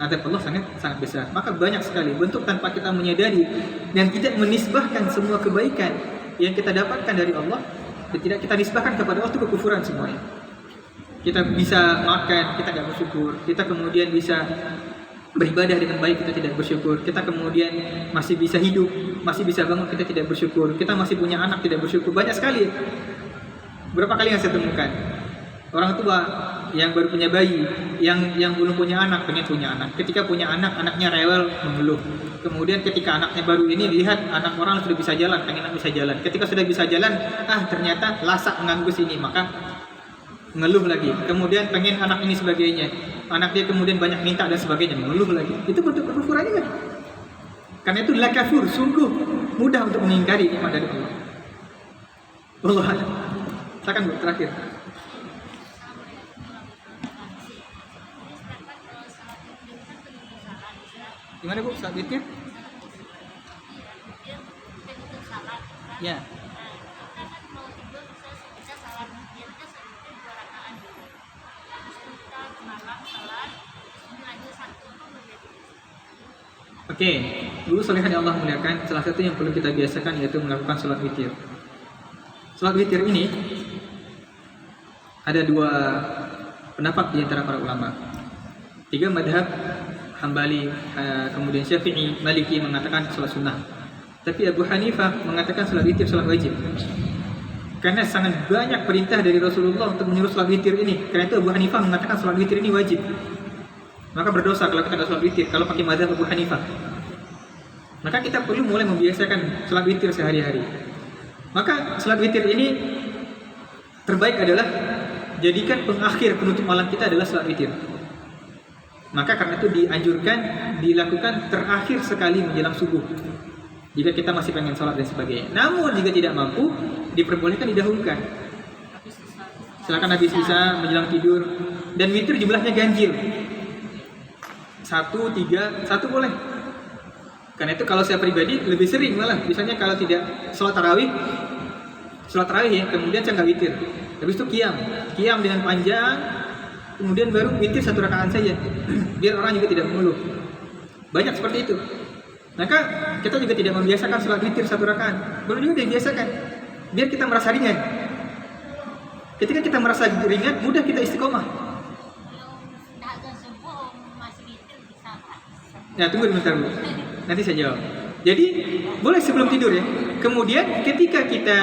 Adab Allah sangat besar. Maka banyak sekali bentuk tanpa kita menyadari dan tidak menisbahkan semua kebaikan yang kita dapatkan dari Allah dan tidak kita nisbahkan kepada Allah, itu kekufuran semuanya. Kita bisa makan, kita tidak bersyukur. Kita kemudian bisa beribadah dengan baik, kita tidak bersyukur. Kita kemudian masih bisa hidup, masih bisa bangun, kita tidak bersyukur. Kita masih punya anak, tidak bersyukur. Banyak sekali. Berapa kali yang saya temukan orang tua yang baru punya bayi, yang belum punya anak, pengen punya anak. Ketika punya anak, anaknya rewel, mengeluh. Kemudian ketika anaknya baru ini lihat anak orang sudah bisa jalan, pengen bisa jalan. Ketika sudah bisa jalan, ternyata lasak mengganggu sini, maka mengeluh lagi. Kemudian pengen anak ini sebagainya, anak dia kemudian banyak minta dan sebagainya, mengeluh lagi. Itu bentuk kekufuran juga. Karena itu la kafur, sungguh mudah untuk mengingkari nikmat dari Allah. Allah. Silakan Bu, terakhir. Gimana Bu, saat witir? Ya. Oke, dulu solehan yang Allah muliakan, salah satu yang perlu kita biasakan yaitu melakukan sholat witir. Sholat witir ini ada dua pendapat di antara para ulama. 3 madhab, Hambali, kemudian Syafi'i, Maliki mengatakan sholat sunnah. Tapi Abu Hanifah mengatakan sholat witir sholat wajib. Karena sangat banyak perintah dari Rasulullah untuk menyuruh sholat witir ini. Karena itu Abu Hanifah mengatakan sholat witir ini wajib. Maka berdosa kalau kita tidak sholat witir, kalau pakai madhab Abu Hanifah. Maka kita perlu mulai membiasakan sholat witir sehari-hari. Maka sholat witir ini terbaik adalah jadikan pengakhir penutup malam kita adalah sholat witir. Maka karena itu dianjurkan dilakukan terakhir sekali menjelang subuh. Jika kita masih pengen sholat dan sebagainya. Namun jika tidak mampu, diperbolehkan didahulukan. Silakan habis isa menjelang tidur. Dan witir jumlahnya ganjil. 1, 3, 1 boleh. Karena itu kalau saya pribadi lebih sering malah. Misalnya kalau tidak sholat tarawih ya, kemudian saya nggak witir. Habis itu qiyam dengan panjang. Kemudian baru witir 1 rakaat saja, biar orang juga tidak mengeluh. Banyak seperti itu. Maka kita juga tidak membiasakan sholat witir 1 rakaat. Perlu juga dibiasakan, biar kita merasa ringan. Ketika kita merasa ringan, mudah kita istiqomah. Ya, tunggu bentar dulu. Nanti saya jawab. Jadi, boleh sebelum tidur ya. Kemudian ketika kita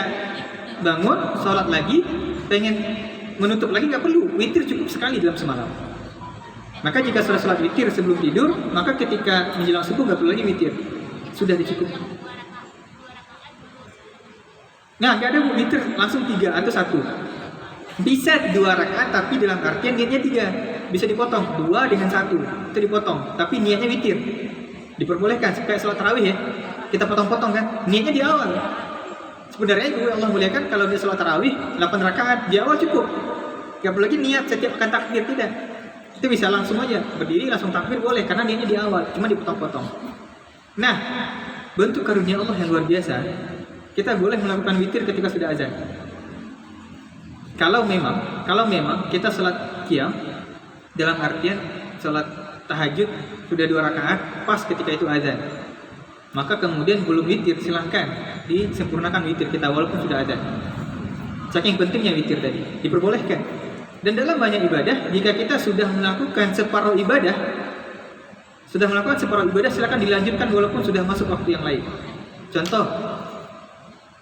bangun, sholat lagi, pengen menutup lagi nggak perlu. Witir cukup sekali dalam semalam. Maka jika sudah sholat witir sebelum tidur, maka ketika menjelang subuh nggak perlu lagi witir. Sudah cukup. Nah, nggak ada witir langsung 3 atau 1. Bisa 2 rakaat, tapi dalam artian niatnya 3. Bisa dipotong 2 dengan 1 itu dipotong, tapi niatnya witir diperbolehkan. Kayak sholat tarawih ya, kita potong-potong kan, niatnya di awal. Sebenarnya juga Allah muliakan kalau dia sholat tarawih 8 rakaat di awal cukup, gak perlu lagi niat setiap akan takbir, tidak. Itu bisa langsung aja berdiri langsung takbir boleh karena niatnya di awal, cuma dipotong-potong. Nah, bentuk karunia Allah yang luar biasa, kita boleh melakukan witir ketika sudah azan. Kalau memang kita sholat qiyam dalam artian sholat tahajud sudah 2 rakaat pas ketika itu azan, maka kemudian belum witir, silahkan disempurnakan witir kita walaupun sudah azan. Saking pentingnya witir tadi, diperbolehkan. Dan dalam banyak ibadah, jika kita sudah melakukan separuh ibadah, silahkan dilanjutkan walaupun sudah masuk waktu yang lain. Contoh,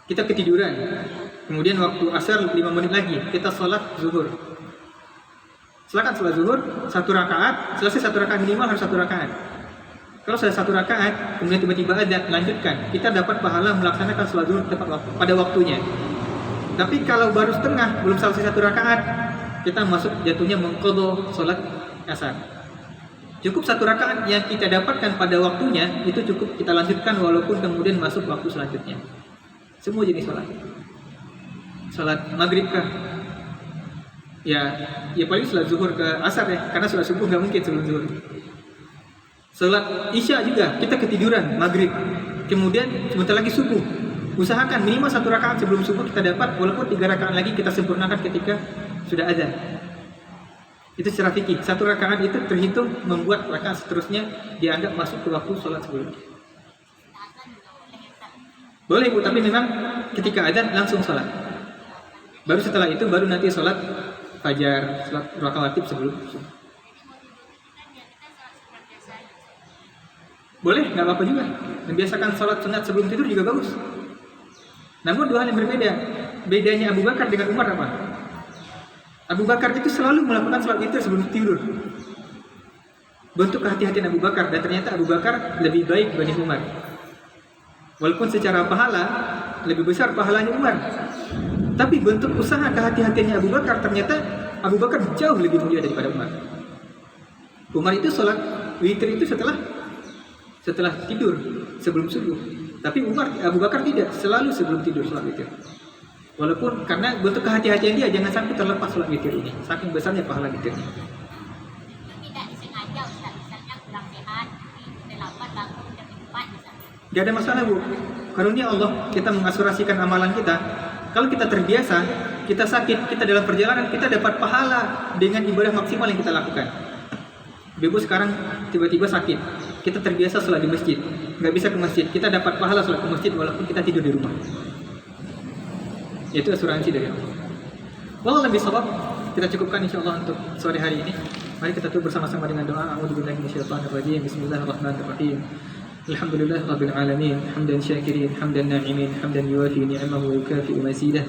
kita ketiduran, kemudian waktu asar 5 menit lagi kita sholat zuhur. Silakan sholat zuhur 1 rakaat, selesai 1 rakaat, minimal harus 1 rakaat. Kalau sudah 1 rakaat, kemudian tiba-tiba azan, lanjutkan. Kita dapat pahala melaksanakan sholat zuhur tepat pada waktunya. Tapi kalau baru setengah, belum selesai 1 rakaat, kita masuk jatuhnya mengqadha sholat asar. Cukup 1 rakaat yang kita dapatkan pada waktunya, itu cukup kita lanjutkan walaupun kemudian masuk waktu selanjutnya. Semua jenis sholat. Sholat maghrib kah? Ya paling sholat zuhur ke asar ya, karena sholat subuh nggak mungkin sebelum zuhur. Sholat isya juga, kita ketiduran maghrib, kemudian sebentar lagi subuh. Usahakan minimal 1 rakaat sebelum subuh kita dapat, walaupun 3 rakaat lagi kita sempurnakan ketika sudah azan. Itu secara fikih, 1 rakaat itu terhitung membuat rakaat seterusnya dianggap masuk ke waktu sholat sebelumnya. Boleh Bu, tapi memang ketika azan langsung sholat. Baru setelah itu baru nanti sholat fajar, sholat rawatib sebelum subuh. Boleh, nggak apa-apa juga. Membiasakan sholat sunat sebelum tidur juga bagus. Namun 2 hal yang berbeda. Bedanya Abu Bakar dengan Umar apa? Abu Bakar itu selalu melakukan sholat witir sebelum tidur. Bentuk kehati-hatian Abu Bakar, dan ternyata Abu Bakar lebih baik dibanding Umar. Walaupun secara pahala lebih besar pahalanya Umar, tapi bentuk usaha kehati-hatiannya Abu Bakar, ternyata Abu Bakar jauh lebih mulia daripada Umar. Umar itu sholat witir itu setelah tidur, sebelum subuh. Tapi Abu Bakar tidak, selalu sebelum tidur sholat witir. Walaupun karena bentuk kehati-hatian dia, jangan sampai terlepas sholat witir ini, saking besarnya pahala witirnya. Tidak disengaja Ustaz, misalnya kurang sehat, udah lambat bangun jam 4 misalnya. Gak ada masalah Bu, karunia Allah kita mengasurasikan amalan kita. Kalau kita terbiasa, kita sakit, kita dalam perjalanan, kita dapat pahala dengan ibadah maksimal yang kita lakukan. Ibu sekarang tiba-tiba sakit, kita terbiasa sholat di masjid, nggak bisa ke masjid, kita dapat pahala sholat ke masjid walaupun kita tidur di rumah. Itu asuransi dari Allah. Wallah lebih sabab, kita cukupkan insyaAllah untuk sore hari ini. Mari kita tutup bersama-sama dengan doa. A'udzubillahi minasyaitonirrajim. Bismillahirrahmanirrahim. Alhamdulillah Rabbil Alamin. Hamdan syakirin, hamdan na'imin, hamdan yuwafi ni'amahu wa yukafi'u mazidah.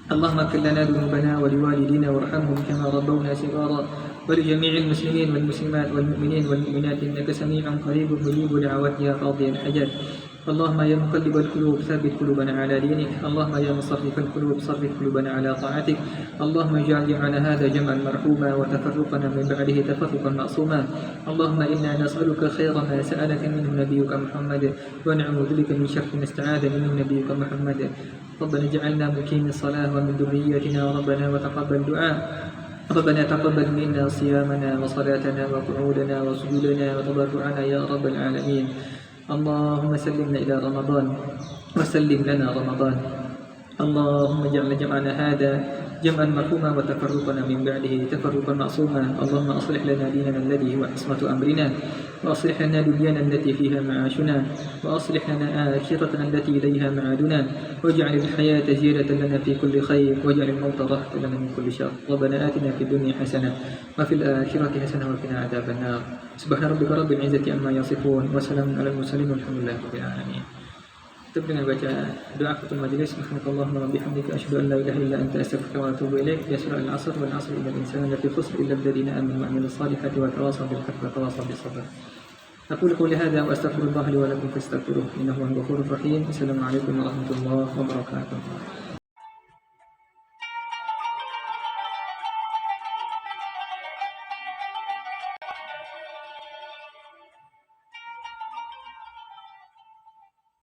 اللهم اغفر لنا ذنوبنا ولوالدينا وارحمهم كما ربونا صغارا ولجميع المسلمين والمسلمات والمؤمنين والمؤمنات انك سميع قريب مجيب دعوات يا قاضي الحاجات. اللهم يا مقلب القلوب ثبت قلوبنا على دينك. اللهم يا مصرف القلوب صرف قلوبنا على طاعتك. اللهم اجعل جمعنا هذا جمعا مرحوما وتفرقنا من بعده تفرقا معصوما. اللهم انا نسالك خير ما سالك منه نبيك محمد ونعوذ بك من شر ما استعاذ منه نبيك محمد. ربنا اجعلنا مقيم الصلاه ومن ذريتنا ربنا وتقبل دعاء. ربنا تقبل منا صيامنا وصلاتنا وقعودنا وسجودنا وتضرعنا يا رب العالمين. اللهم سلمنا إلى رمضان وسلم لنا رمضان. اللهم اجعل جمعنا هذا جمعا مرحوما وتفرقنا من بعده تفرقا معصوما. اللهم أصلح لنا ديننا الذي هو عصمة أمرنا وأصلح لنا دنيانا التي فيها معاشنا وأصلح لنا آخرتنا التي إليها معادنا واجعل الحياة زيادة لنا في كل خير واجعل الموت راحة لنا من كل شر ربنا آتنا في الدنيا حسنة وفي الآخرة حسنة وقنا عذاب النار سبحان ربك رب العزة عما يصفون وسلام على المرسلين والحمد لله رب العالمين. Tutup dengan baca doa kutul majlis. Subhanakallahumma wa bihamdika asyhadu an la ilaha illa anta astaghfiruka wa atubu ilaik. Ya surah al-'asr wal 'asri innal insana lafi khusr illa alladhina amanu wa 'amilus salihati wa tawasaw bil haqqi wa tawasaw bis sabr. Aqulu qawli hadha wa astaghfirullah li wa lakum fastaghfiruhu innahu huwal ghafurur rahim. Assalamualaikum warahmatullahi wabarakatuh.